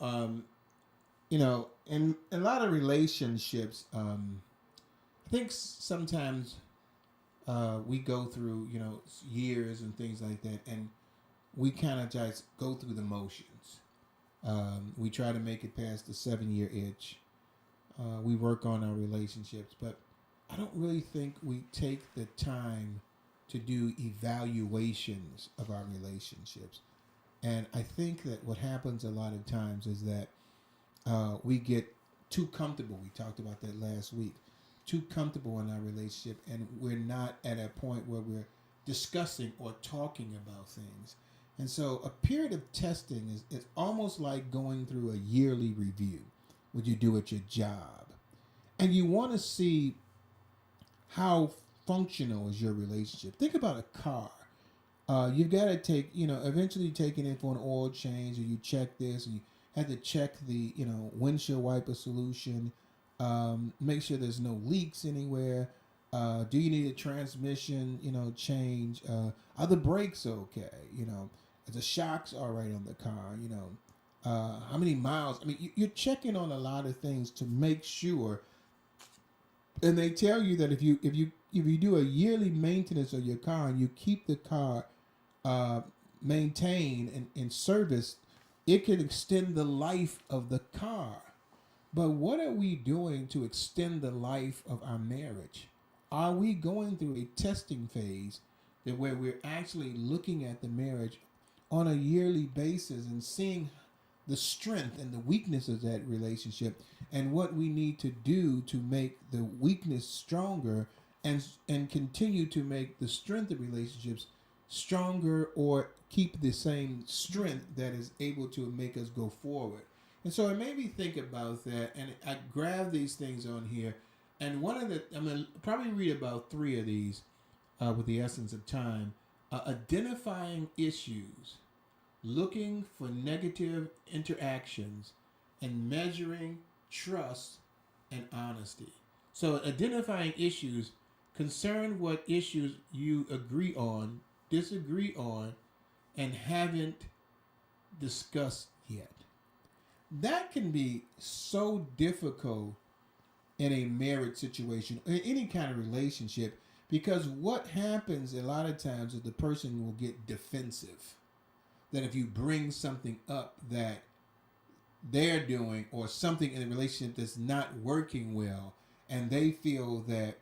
in a lot of relationships, I think sometimes we go through, years and things like that, and we kind of just go through the motions. We try to make it past the 7-year itch. We work on our relationships, but I don't really think we take the time to do evaluations of our relationships. And I think that what happens a lot of times is that we get too comfortable. We talked about that last week. Too comfortable in our relationship, and we're not at a point where we're discussing or talking about things. And so a period of testing is almost like going through a yearly review, what you do at your job. And you want to see how functional is your relationship. Think about a car. You've got to take, eventually take it in for an oil change, or you check this, and you have to check the, windshield wiper solution, make sure there's no leaks anywhere. Do you need a transmission, change? Are the brakes okay? Are the shocks all right on the car? How many miles? I mean, you're checking on a lot of things to make sure. And they tell you that if you do a yearly maintenance of your car and you keep the car maintained and serviced, it can extend the life of the car. But what are we doing to extend the life of our marriage? Are we going through a testing phase that where we're actually looking at the marriage on a yearly basis and seeing the strength and the weakness of that relationship, and what we need to do to make the weakness stronger and continue to make the strength of relationships stronger, or keep the same strength that is able to make us go forward? And so it made me think about that, and I grabbed these things on here. And one of I'm going to probably read about 3 of these with the essence of time. Identifying issues, looking for negative interactions, and measuring trust and honesty. So identifying issues, concern what issues you agree on, disagree on, and haven't discussed yet. That can be so difficult in a marriage situation, in any kind of relationship, because what happens a lot of times is the person will get defensive. That if you bring something up that they're doing or something in a relationship that's not working well, and they feel that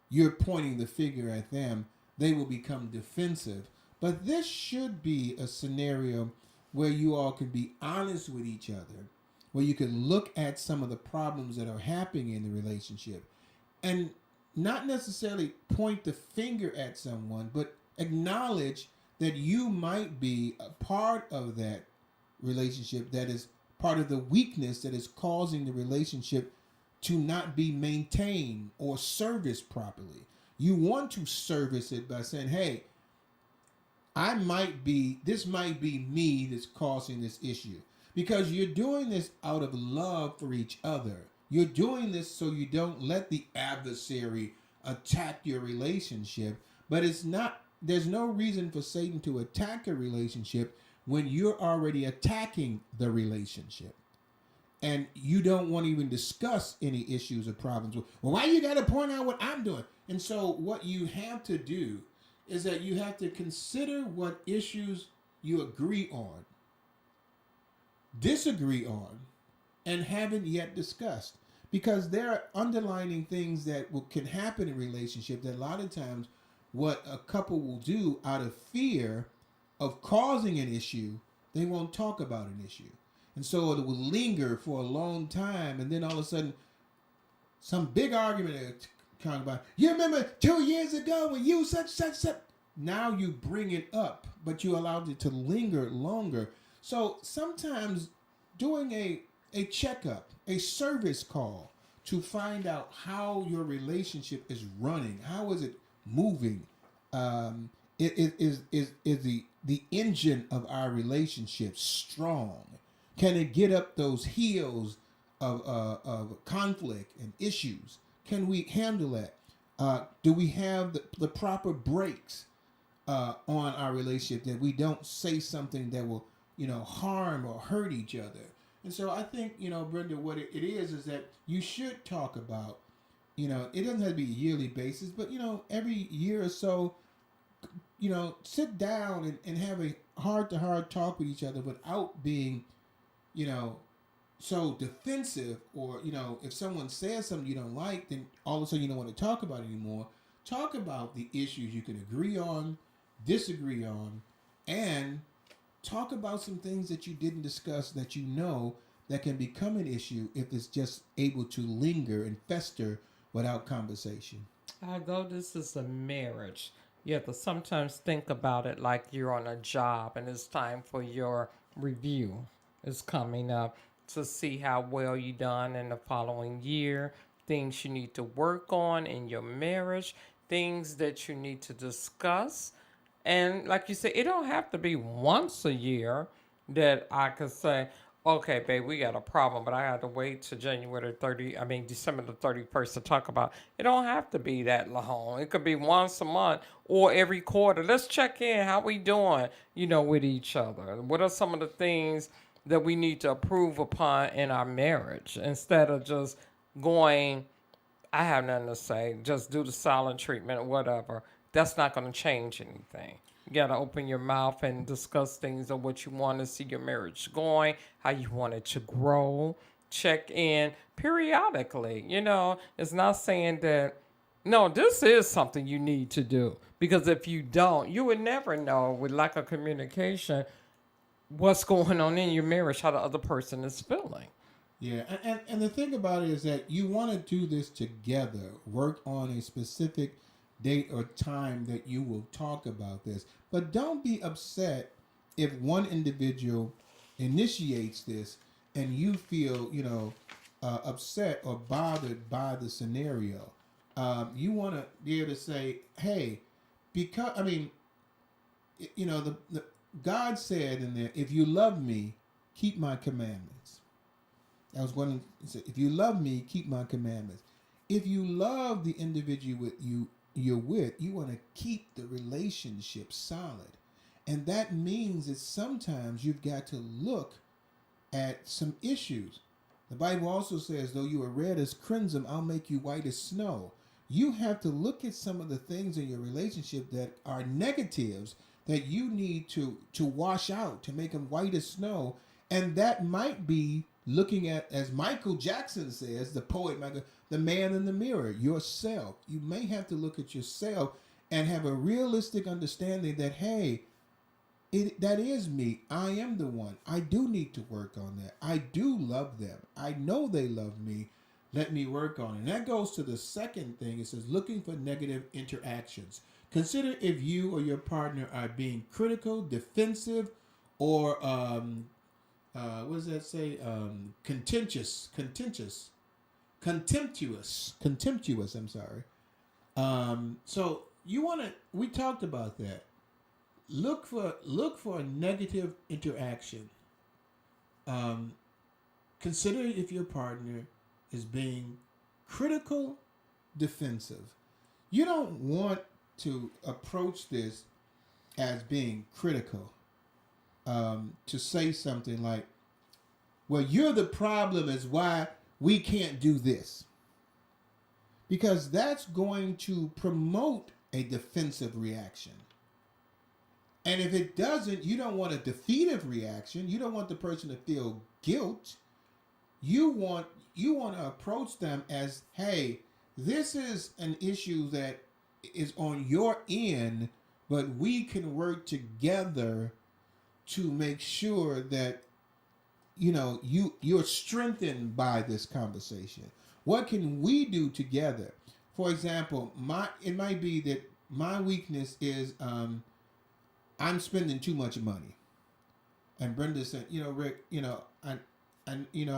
you're pointing the finger at them, they will become defensive. But this should be a scenario where you all can be honest with each other, where you can look at some of the problems that are happening in the relationship and not necessarily point the finger at someone, but acknowledge that you might be a part of that relationship, that is part of the weakness that is causing the relationship to not be maintained or serviced properly. You want to service it by saying, hey, this might be me that's causing this issue. Because you're doing this out of love for each other. You're doing this so you don't let the adversary attack your relationship. But there's no reason for Satan to attack a relationship when you're already attacking the relationship. And you don't want to even discuss any issues or problems. Well, why you got to point out what I'm doing? And so what you have to do is that you have to consider what issues you agree on, disagree on, and haven't yet discussed. Because there are underlining things that can happen in a relationship that a lot of times what a couple will do out of fear of causing an issue, they won't talk about an issue. And so it will linger for a long time, and then all of a sudden, some big argument talking about, you remember 2 years ago when you such. Now you bring it up, but you allowed it to linger longer. So sometimes doing a checkup, a service call to find out how your relationship is running, how is it moving, it is the engine of our relationship strong? Can it get up those heels of conflict and issues? Can we handle that? Do we have the proper brakes on our relationship, that we don't say something that will, harm or hurt each other? And so I think, Brenda, what it is that you should talk about, it doesn't have to be a yearly basis, but, every year or so, sit down and have a heart-to-heart talk with each other without being, so defensive, or, if someone says something you don't like, then all of a sudden you don't want to talk about it anymore. Talk about the issues you can agree on, disagree on, and talk about some things that you didn't discuss that that can become an issue if it's just able to linger and fester without conversation. Although this is a marriage, you have to sometimes think about it like you're on a job and it's time for your review. It's coming up to see how well you done in the following year, things you need to work on in your marriage, things that you need to discuss. And like you said, it don't have to be once a year that I could say, okay, babe, we got a problem, but I had to wait till December the 31st to talk about it. It don't have to be that long. It could be once a month or every quarter. Let's check in. How we doing, with each other? What are some of the things that we need to improve upon in our marriage, instead of just going, I have nothing to say, just do the silent treatment or whatever. That's not going to change anything. You got to open your mouth and discuss things of what you want to see your marriage going, how you want it to grow. Check in periodically. It's not saying that, no, this is something you need to do. Because if you don't, you would never know, with lack of communication, what's going on in your marriage, how the other person is feeling. Yeah, and the thing about it is that you want to do this together, work on a specific date or time that you will talk about this. But don't be upset if one individual initiates this and you feel, upset or bothered by the scenario. You want to be able to say, hey, because, the God said in there, if you love me, keep my commandments. That was one. If you love me, keep my commandments. If you love the individual you're with, you want to keep the relationship solid. And that means that sometimes you've got to look at some issues. The Bible also says, though you are red as crimson, I'll make you white as snow. You have to look at some of the things in your relationship that are negatives that you need to wash out to make them white as snow. And that might be looking at, as Michael Jackson says, the poet, Michael, the man in the mirror, yourself. You may have to look at yourself and have a realistic understanding that, hey, that is me. I am the one. I do need to work on that. I do love them. I know they love me. Let me work on it. And that goes to the second thing. It says looking for negative interactions. Consider if you or your partner are being critical, defensive, or what does that say? Contemptuous. I'm sorry. So you want to. We talked about that. Look for a negative interaction. Consider if your partner is being critical, defensive. You don't want to approach this as being critical. To say something like, "Well, you're the problem is why we can't do this," because that's going to promote a defensive reaction. And if it doesn't, you don't want a defeative reaction. You don't want the person to feel guilt. You want to approach them as, hey, this is an issue that is on your end, but we can work together to make sure that you're strengthened by this conversation. What can we do together? For example, it might be that my weakness is I'm spending too much money. And Brenda said, Rick, I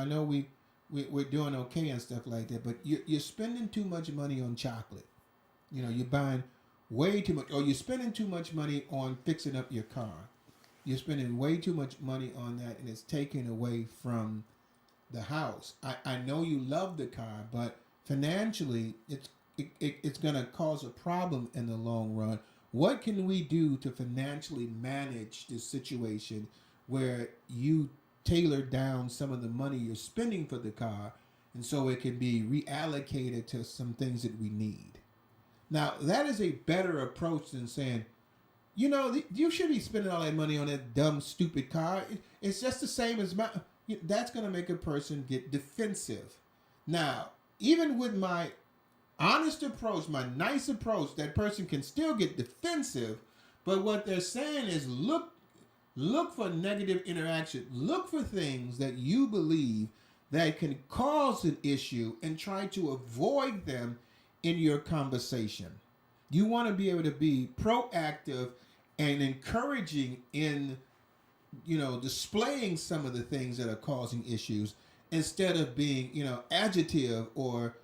know we're doing okay and stuff like that, but you're spending too much money on chocolate. You're buying way too much, or you're spending too much money on fixing up your car. You're spending way too much money on that, and it's taken away from the house. I know you love the car, but financially, it's going to cause a problem in the long run. What can we do to financially manage this situation where you tailor down some of the money you're spending for the car, and so it can be reallocated to some things that we need? Now, that is a better approach than saying, you should be spending all that money on that dumb, stupid car. It's just the same as that's going to make a person get defensive. Now, even with my honest approach, my nice approach, that person can still get defensive. But what they're saying is look for negative interaction. Look for things that you believe that can cause an issue and try to avoid them in your conversation. You want to be able to be proactive and encouraging in, displaying some of the things that are causing issues instead of being, agitative or,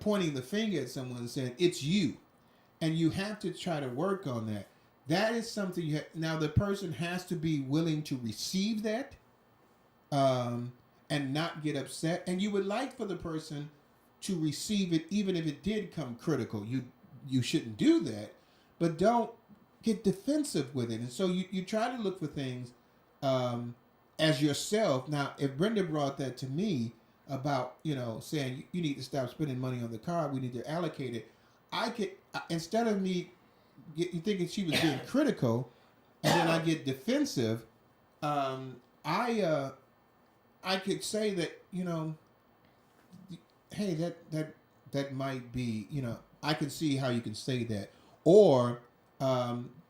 pointing the finger at someone and saying, it's you. And you have to try to work on that. That is something now the person has to be willing to receive that and not get upset. And you would like for the person to receive it even if it did come critical. You shouldn't do that, but don't get defensive with it. And so you try to look for things as yourself. Now, if Brenda brought that to me about, saying you need to stop spending money on the car, we need to allocate it, I could, instead of me thinking she was being critical and then I get defensive, I could say that, hey, that might be, I can see how you can say that. Or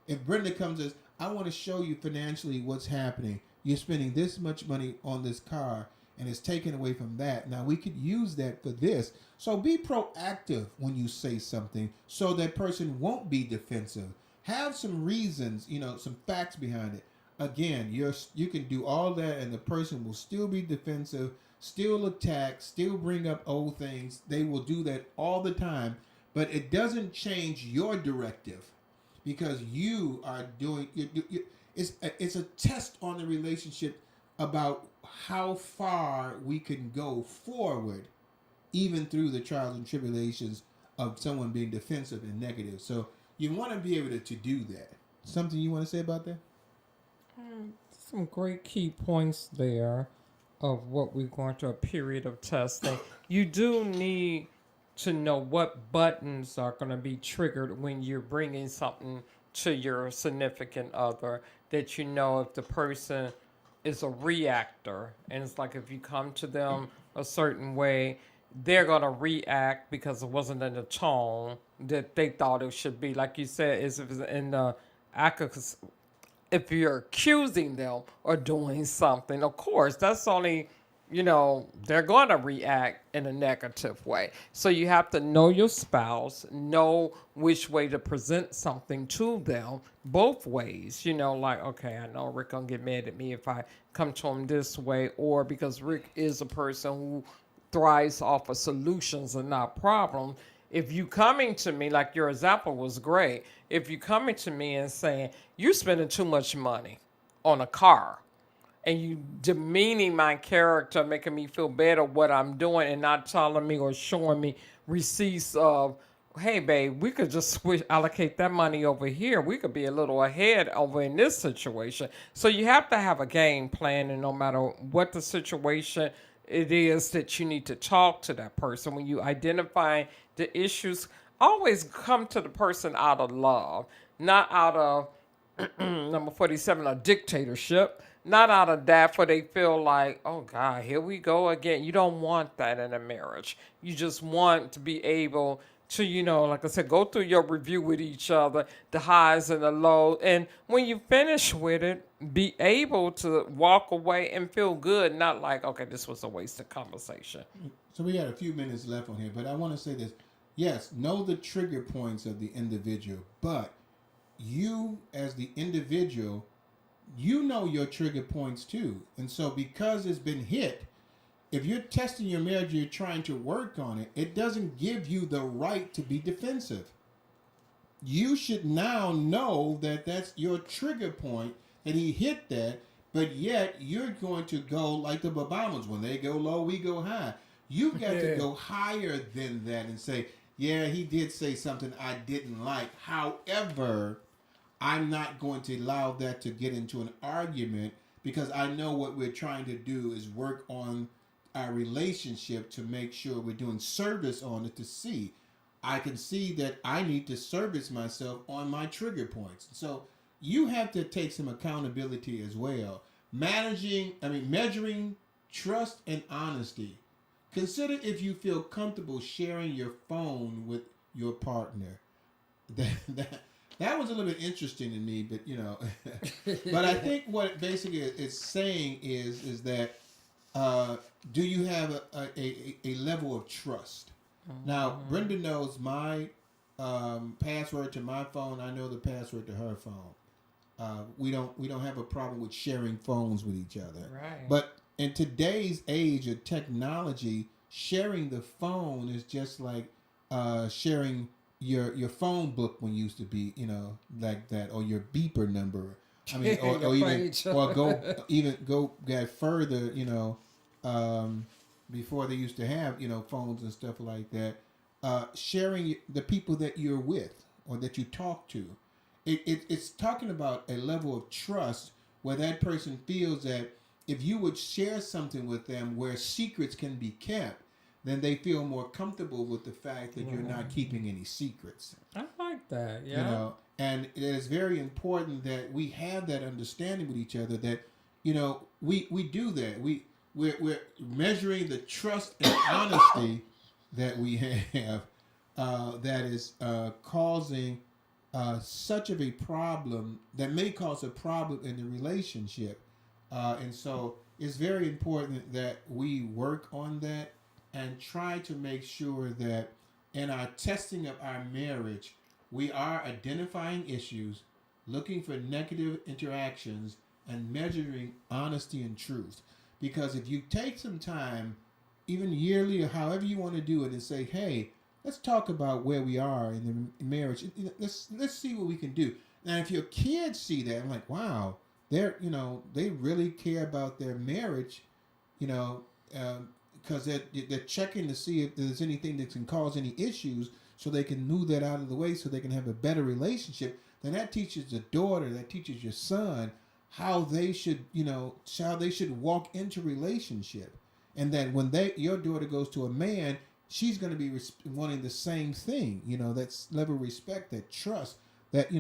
if Brenda comes as, I want to show you financially what's happening. You're spending this much money on this car and it's taken away from that. Now we could use that for this. So be proactive when you say something so that person won't be defensive. Have some reasons, some facts behind it. Again, you can do all that and the person will still be defensive, still attack, still bring up old things. They will do that all the time, but it doesn't change your directive because you are doing, it's a test on the relationship about how far we can go forward, even through the trials and tribulations of someone being defensive and negative. So you want to be able to do that. Something you want to say about that? Some great key points there. of what we're going through, a period of testing, you do need to know what buttons are going to be triggered when you're bringing something to your significant other, that you know if the person is a reactor. And it's like if you come to them a certain way, they're going to react because it wasn't in the tone that they thought it should be. Like you said, is if it's in the acc- if you're accusing them or doing something, of course, that's only, they're going to react in a negative way. So you have to know your spouse, know which way to present something to them, both ways. Like, okay, I know Rick going to get mad at me if I come to him this way, or because Rick is a person who thrives off of solutions and not problems. If you coming to me, like your example was great, if you coming to me and saying, you spending too much money on a car, and you demeaning my character, making me feel bad of what I'm doing and not telling me or showing me receipts of, hey babe, we could just allocate that money over here. We could be a little ahead over in this situation. So you have to have a game plan, and no matter what the situation it is that you need to talk to that person. When you identify the issues, always come to the person out of love, not out of number 47, a dictatorship, not out of that for they feel like, oh God, here we go again. You don't want that in a marriage. You just want to be able to, like I said, go through your review with each other, the highs and the lows. And when you finish with it, be able to walk away and feel good, not like, okay, this was a wasted conversation. So we got a few minutes left on here, but I want to say this. Yes, know the trigger points of the individual, but you as the individual, you know your trigger points too. And so because it's been hit, if you're testing your marriage, you're trying to work on it, it doesn't give you the right to be defensive. You should now know that that's your trigger point, that he hit that, but yet you're going to go like the Obamas. When they go low, we go high. You've got to go higher than that and say, yeah, he did say something I didn't like. However, I'm not going to allow that to get into an argument, because I know what we're trying to do is work on our relationship to make sure we're doing service on it, to see. I can see that I need to service myself on my trigger points. So you have to take some accountability as well. Measuring trust and honesty. Consider if you feel comfortable sharing your phone with your partner. That was a little bit interesting to me, but but I think what basically it's saying is that do you have a level of trust? Mm-hmm. Now, Brenda knows my password to my phone. I know the password to her phone. We don't have a problem with sharing phones with each other. Right. But in today's age of technology, sharing the phone is just like sharing your phone book when used to be, like that, or your beeper number. I mean, or go get further, before they used to have, phones and stuff like that. Sharing the people that you're with or that you talk to. It's talking about a level of trust where that person feels that if you would share something with them where secrets can be kept, then they feel more comfortable with the fact that you're not keeping any secrets. I like that, yeah. And it is very important that we have that understanding with each other, that, we do that. We're measuring the trust and honesty that we have that is causing such of a problem, that may cause a problem in the relationship. And so it's very important that we work on that and try to make sure that in our testing of our marriage, we are identifying issues, looking for negative interactions, and measuring honesty and truth. Because if you take some time, even yearly or however you want to do it, and say, hey, let's talk about where we are in the marriage. Let's see what we can do. Now, if your kids see that, I'm like, wow, they really care about their marriage, because they're checking to see if there's anything that can cause any issues, so they can move that out of the way, so they can have a better relationship. Then that teaches the daughter, that teaches your son how they should, how they should walk into relationship, and that when your daughter goes to a man, she's going to be wanting the same thing. That level of respect, that trust, that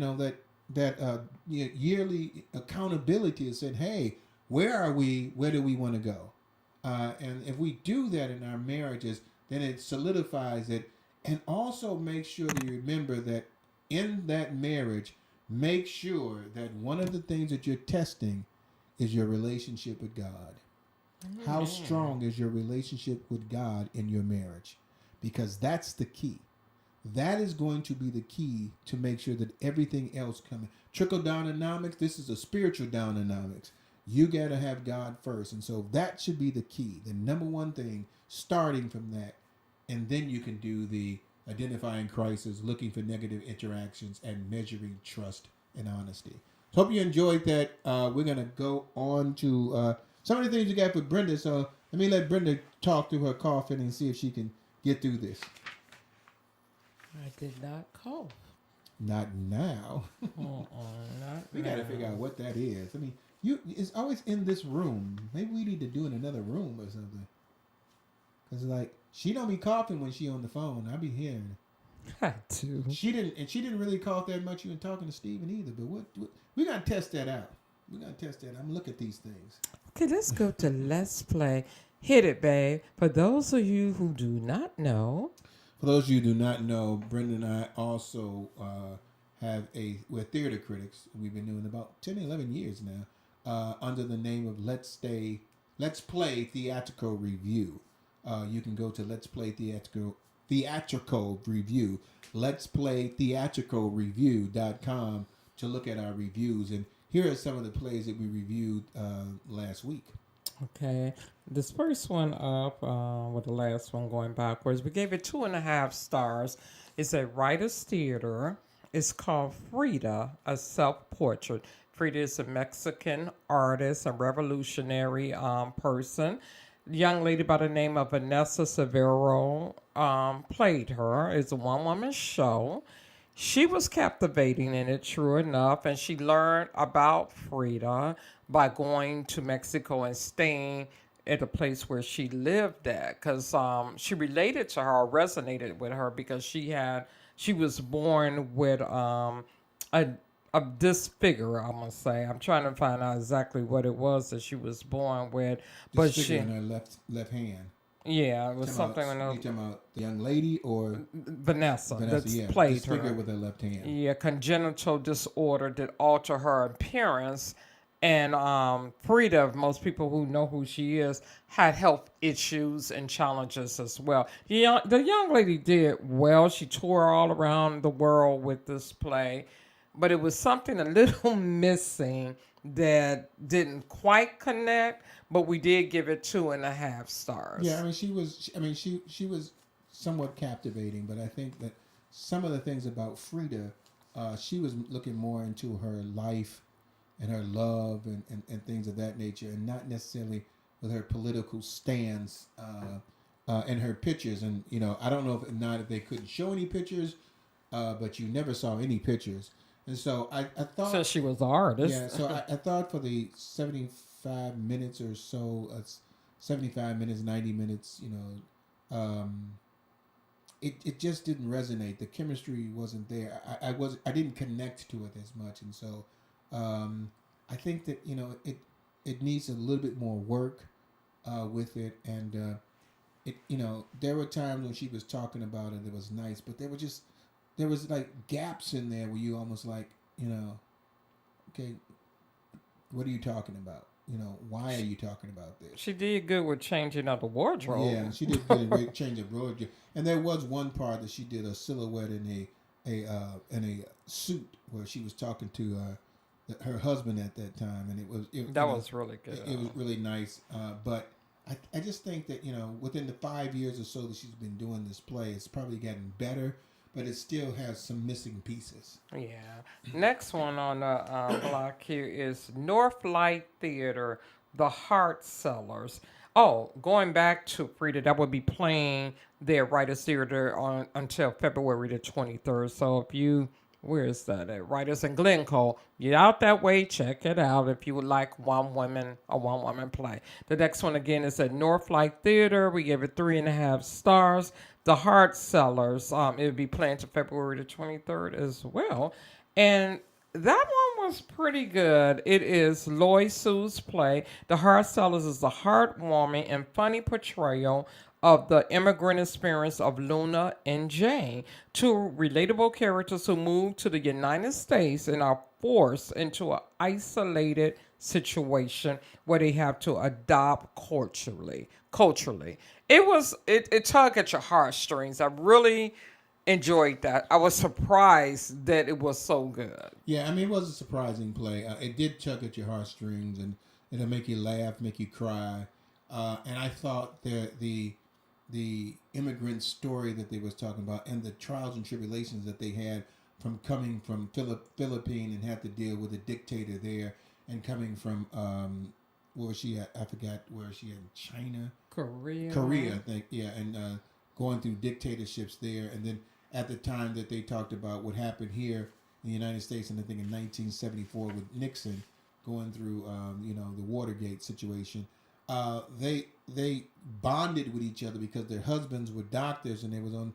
yearly accountability is saying, hey, where are we? Where do we want to go? And if we do that in our marriages, then it solidifies it, and also make sure that you remember that in that marriage, make sure that one of the things that you're testing is your relationship with God. How strong is your relationship with God in your marriage? Because that's the key. That is going to be the key to make sure that everything else comes. Trickle down dynamics, this is a spiritual down dynamics. You got to have God first. And so that should be the key. The number one thing, starting from that. And then you can do the identifying crisis, looking for negative interactions, and measuring trust and honesty. So hope you enjoyed that. We're going to go on to some of the things you got for Brenda. So let me let Brenda talk through her coughing and see if she can get through this. I did not cough. Not now. Not We got to figure out what that is. I mean, it's always in this room. Maybe we need to do it in another room or something. Because, like, she don't be coughing when she on the phone. I be hearing I do. She didn't really cough that much when talking to Steven either. But what we got to test that out. We got to test that. I'm going to look at these things. Okay, let's go to Let's Play. Hit it, babe. For those of you who do not know. For those of you who do not know, Brenda and I also we're theater critics. We've been doing about 10, 11 years now under the name of Let's Play Theatrical Review. You can go to Let's Play Theatrical Review, Let's Play Theatrical Review.com to look at our reviews. And here are some of the plays that we reviewed last week. Okay, this first one up with the last one going backwards. We gave it 2.5 stars. It's a writer's theater. It's called Frida, a self-portrait. Frida is a Mexican artist, a revolutionary person. The young lady by the name of Vanessa Severo played her. It's a one-woman show. She was captivating in it, true enough, and she learned about Frida by going to Mexico and staying at a place where she lived at, because she related to her, or resonated with her, because she was born with a disfigure, I'm gonna say. I'm trying to find out exactly what it was that she was born with, but she in her left hand. Yeah, it was something. You talking about the young lady or Vanessa that's yeah, played her. disfigured with her left hand. Yeah, congenital disorder that alter her appearance. And Frida, most people who know who she is, had health issues and challenges as well. The young lady did well. She toured all around the world with this play, but it was something a little missing that didn't quite connect. But we did give it 2.5 stars. Yeah, she was somewhat captivating, but I think that some of the things about Frida, she was looking more into her life and her love and things of that nature, and not necessarily with her political stance and her pictures. And I don't know if they couldn't show any pictures, but you never saw any pictures. And so I thought, since she was an artist, yeah. So I thought for the 75 minutes or so, 75 minutes, 90 minutes, it just didn't resonate. The chemistry wasn't there. I didn't connect to it as much, and so. I think that it needs a little bit more work with it, and there were times when she was talking about it that was nice, but there was like gaps in there where you almost like okay, what are you talking about? Why are you talking about this? She did good with changing out the wardrobe. Yeah, she did good at change of wardrobe, and there was one part that she did a silhouette in a suit where she was talking to her husband at that time, and that was really good. It was really nice, but I just think that within the 5 years or so that she's been doing this play, it's probably gotten better, but it still has some missing pieces. Yeah. Next one on the block here is Northlight Theater, The Heart Sellers. Oh, going back to Frida, that would be playing their Writers Theater until February the 23rd. So if you Where is that at? Right, it's in Glencoe. Get out that way, check it out if you would like a one woman play. The next one again is at Northlight Theater. We gave it 3.5 stars. The Heart Sellers. It would be playing to February the 23rd as well. And that one was pretty good. It is Loy Sue's play. The Heart Sellers is a heartwarming and funny portrayal of the immigrant experience of Luna and Jane, two relatable characters who move to the United States and are forced into an isolated situation where they have to adopt culturally. It tugged at your heartstrings. I really enjoyed that. I was surprised that it was so good. Yeah, I mean, it was a surprising play. It did tug at your heartstrings, and it'll make you laugh, make you cry. And I thought that the immigrant story that they was talking about and the trials and tribulations that they had from coming from Philippines and had to deal with a dictator there, and coming from where was she at? I forgot where she in China. Korea, I think. Yeah, and going through dictatorships there, and then at the time that they talked about what happened here in the United States, and I think in 1974 with Nixon going through the Watergate situation. They bonded with each other because their husbands were doctors and they was on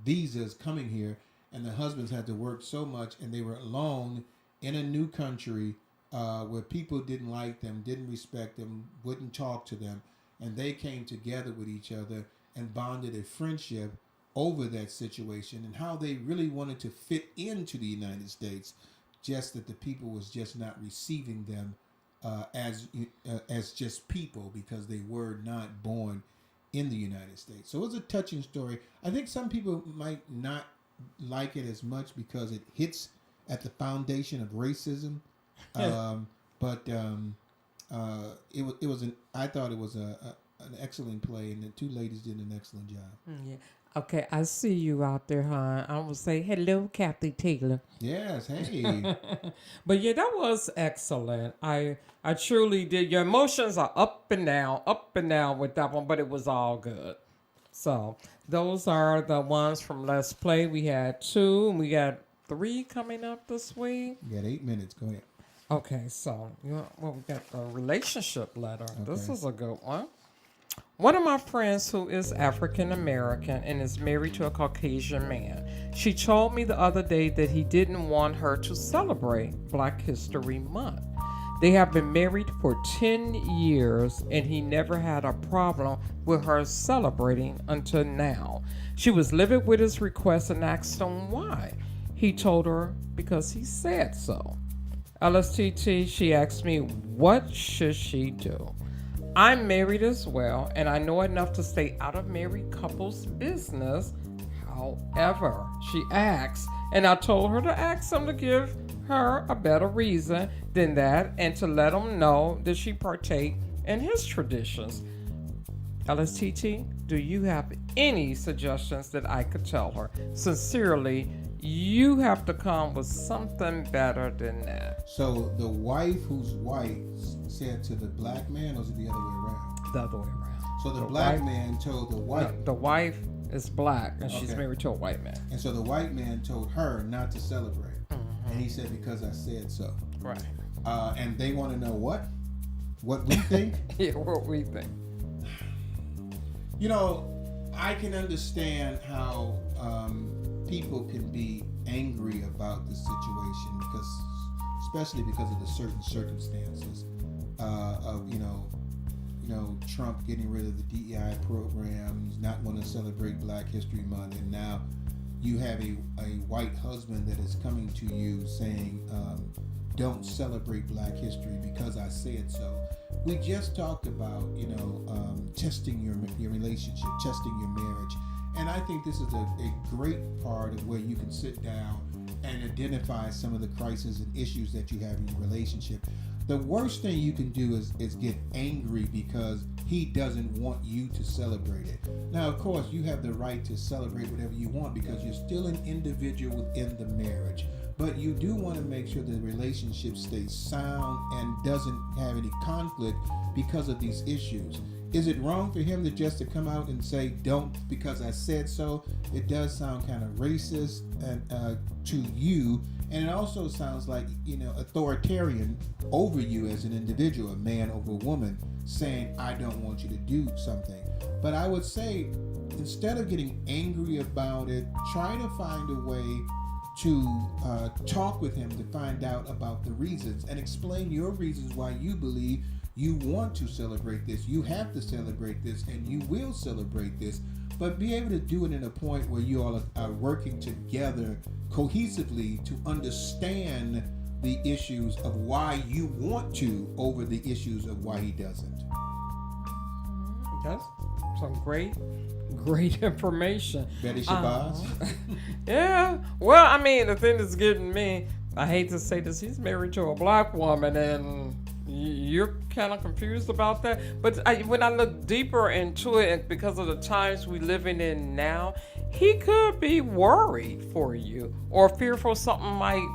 visas coming here, and the husbands had to work so much, and they were alone in a new country where people didn't like them, didn't respect them, wouldn't talk to them, and they came together with each other and bonded a friendship over that situation and how they really wanted to fit into the United States, just that the people was just not receiving them as just people because they were not born in the United States. So it was a touching story. I think some people might not like it as much because it hits at the foundation of racism. But I thought it was an excellent play, and the two ladies did an excellent job. Yeah. Okay, I see you out there, hon. I will say hello, Kathy Taylor. Yes, hey. But yeah, that was excellent. I truly did. Your emotions are up and down with that one, but it was all good. So those are the ones from Let's Play. We had 2, and we got 3 coming up this week. You got 8 minutes. Go ahead. Okay, so we got the relationship letter. Okay. This is a good one. One of my friends who is African American and is married to a Caucasian man, she told me the other day that he didn't want her to celebrate Black History Month. They have been married for 10 years and he never had a problem with her celebrating until now. She was livid with his request and asked him why. He told her because he said so. LSTT, she asked me, what should she do? I'm married as well, and I know enough to stay out of married couples' business. However, she asked, and I told her to ask him to give her a better reason than that and to let him know that she partake in his traditions. LSTT, do you have any suggestions that I could tell her? Sincerely, you have to come with something better than that. So the wife who's white said to the black man, or was it the other way around? The other way around. So the black man told the white. No, the wife is black, and she's married to a white man. And so the white man told her not to celebrate. Mm-hmm. And he said, because I said so. Right. And they want to know what? What we think? Yeah, what we think. I can understand how people can be angry about the situation especially because of the certain circumstances of Trump getting rid of the DEI programs, not want to celebrate Black History Month, and now you have a white husband that is coming to you saying, don't celebrate Black history because I said so. We just talked about, testing your relationship, testing your marriage. And I think this is a great part of where you can sit down and identify some of the crises and issues that you have in your relationship. The worst thing you can do is get angry because he doesn't want you to celebrate it. Now, of course, you have the right to celebrate whatever you want because you're still an individual within the marriage. But you do want to make sure the relationship stays sound and doesn't have any conflict because of these issues. Is it wrong for him to come out and say, don't because I said so? It does sound kind of racist and to you. And it also sounds like, authoritarian over you as an individual, a man over a woman, saying, I don't want you to do something. But I would say, instead of getting angry about it, try to find a way to talk with him to find out about the reasons and explain your reasons why you believe you want to celebrate this. You have to celebrate this and you will celebrate this. But be able to do it in a point where you all are working together cohesively to understand the issues of why you want to over the issues of why he doesn't. That's some great information. Betty Shabazz? Yeah. Well, I mean, the thing that's getting me, I hate to say this, he's married to a black woman, and you're kind of confused about that. But when I look deeper into it, and because of the times we're living in now, he could be worried for you or fearful something might,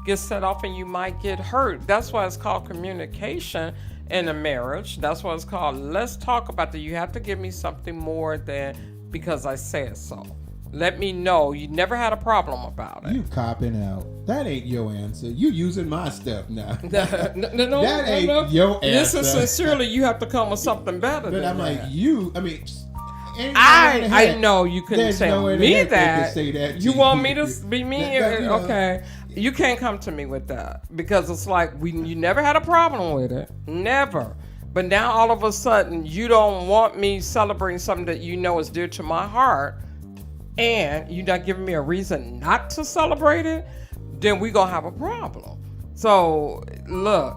get set off and you might get hurt. That's why it's called communication in a marriage. That's what it's called. Let's talk about that. You have to give me something more than because I said so. Let me know you never had a problem about it. You copping out. That ain't your answer. You using my stuff now. No, that ain't your answer. Listen, sincerely, you have to come with something better. But I'm like, I know you couldn't tell me that. Say that you want me to be mean? Okay. You can't come to me with that because it's like you never had a problem with it. Never. But now all of a sudden you don't want me celebrating something that you know is dear to my heart and you're not giving me a reason not to celebrate it, then we're going to have a problem. So look,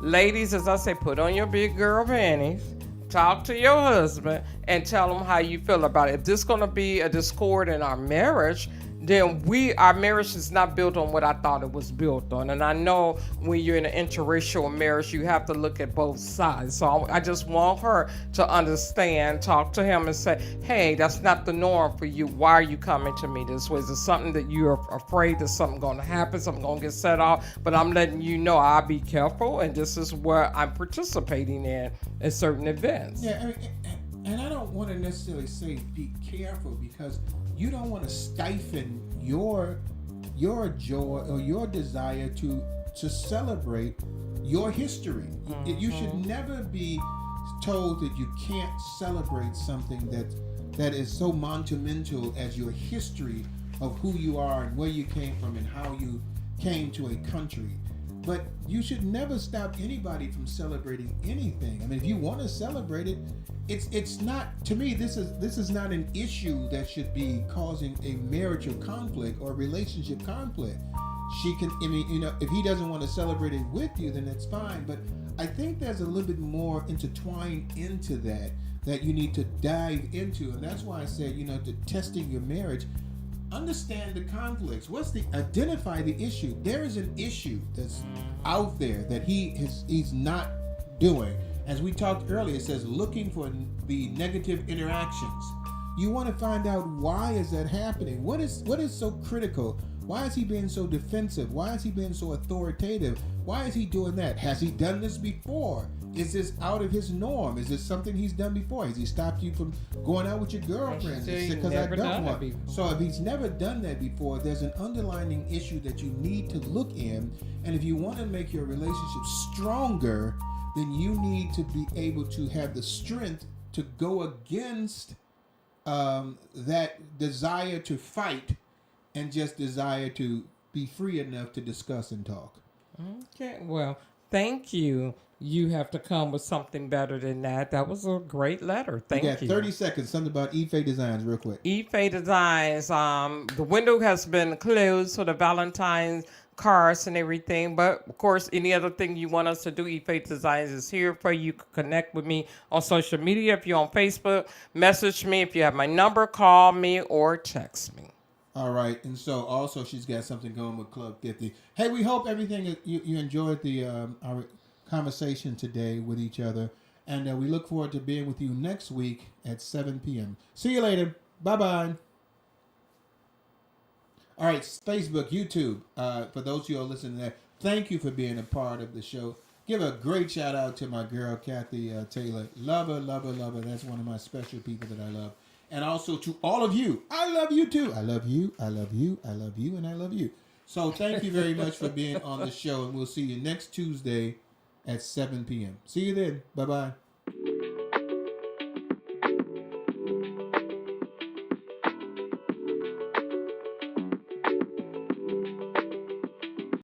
ladies, as I say, put on your big girl panties. Talk to your husband and tell him how you feel about it. If this is going to be a discord in our marriage, then our marriage is not built on what I thought it was built on. And I know when you're in an interracial marriage, you have to look at both sides. So I just want her to understand, talk to him and say, hey, that's not the norm for you. Why are you coming to me this way? Is it something that you're afraid that something going to happen, something going to get set off? But I'm letting you know I'll be careful, and this is where I'm participating in certain events. Yeah, and I don't want to necessarily say be careful because you don't want to stifle your joy or your desire to celebrate your history. Mm-hmm. You should never be told that you can't celebrate something that is so monumental as your history of who you are and where you came from and how you came to a country. But you should never stop anybody from celebrating anything. I mean, if you want to celebrate it, it's not, to me, this is not an issue that should be causing a marital conflict or relationship conflict. If he doesn't want to celebrate it with you, then that's fine. But I think there's a little bit more intertwined into that you need to dive into. And that's why I said, to testing your marriage, understand the conflicts. Identify the issue. There is an issue that's out there that he's not doing. As we talked earlier, it says looking for the negative interactions. You want to find out why is that happening? What is so critical? Why is he being so defensive? Why is he being so authoritative? Why is he doing that? Has he done this before? Is this out of his norm? Is this something he's done before? Has he stopped you from going out with your girlfriends? Because I don't want. So if he's never done that before, there's an underlying issue that you need to look in. And if you want to make your relationship stronger, then you need to be able to have the strength to go against that desire to fight and just desire to be free enough to discuss and talk. Okay, well, thank you. You have to come with something better than that. That was a great letter. Thank you. You got 30 seconds. Something about Ife Designs real quick. Ife Designs. The window has been closed for the Valentine's cards and everything. But, of course, any other thing you want us to do, Ife Designs is here for you. You can connect with me on social media. If you're on Facebook, message me. If you have my number, call me or text me. All right. And so, also, she's got something going with Club 50. Hey, we hope everything you enjoyed our conversation today with each other. And we look forward to being with you next week at 7 p.m. See you later. Bye-bye. All right, Facebook, YouTube. For those of you who are listening there, thank you for being a part of the show. Give a great shout out to my girl, Kathy Taylor. Love her, love her, love her. That's one of my special people that I love. And also to all of you. I love you too. I love you, I love you, I love you, and I love you. So thank you very much for being on the show. And we'll see you next Tuesday at 7 p.m. See you then. Bye-bye.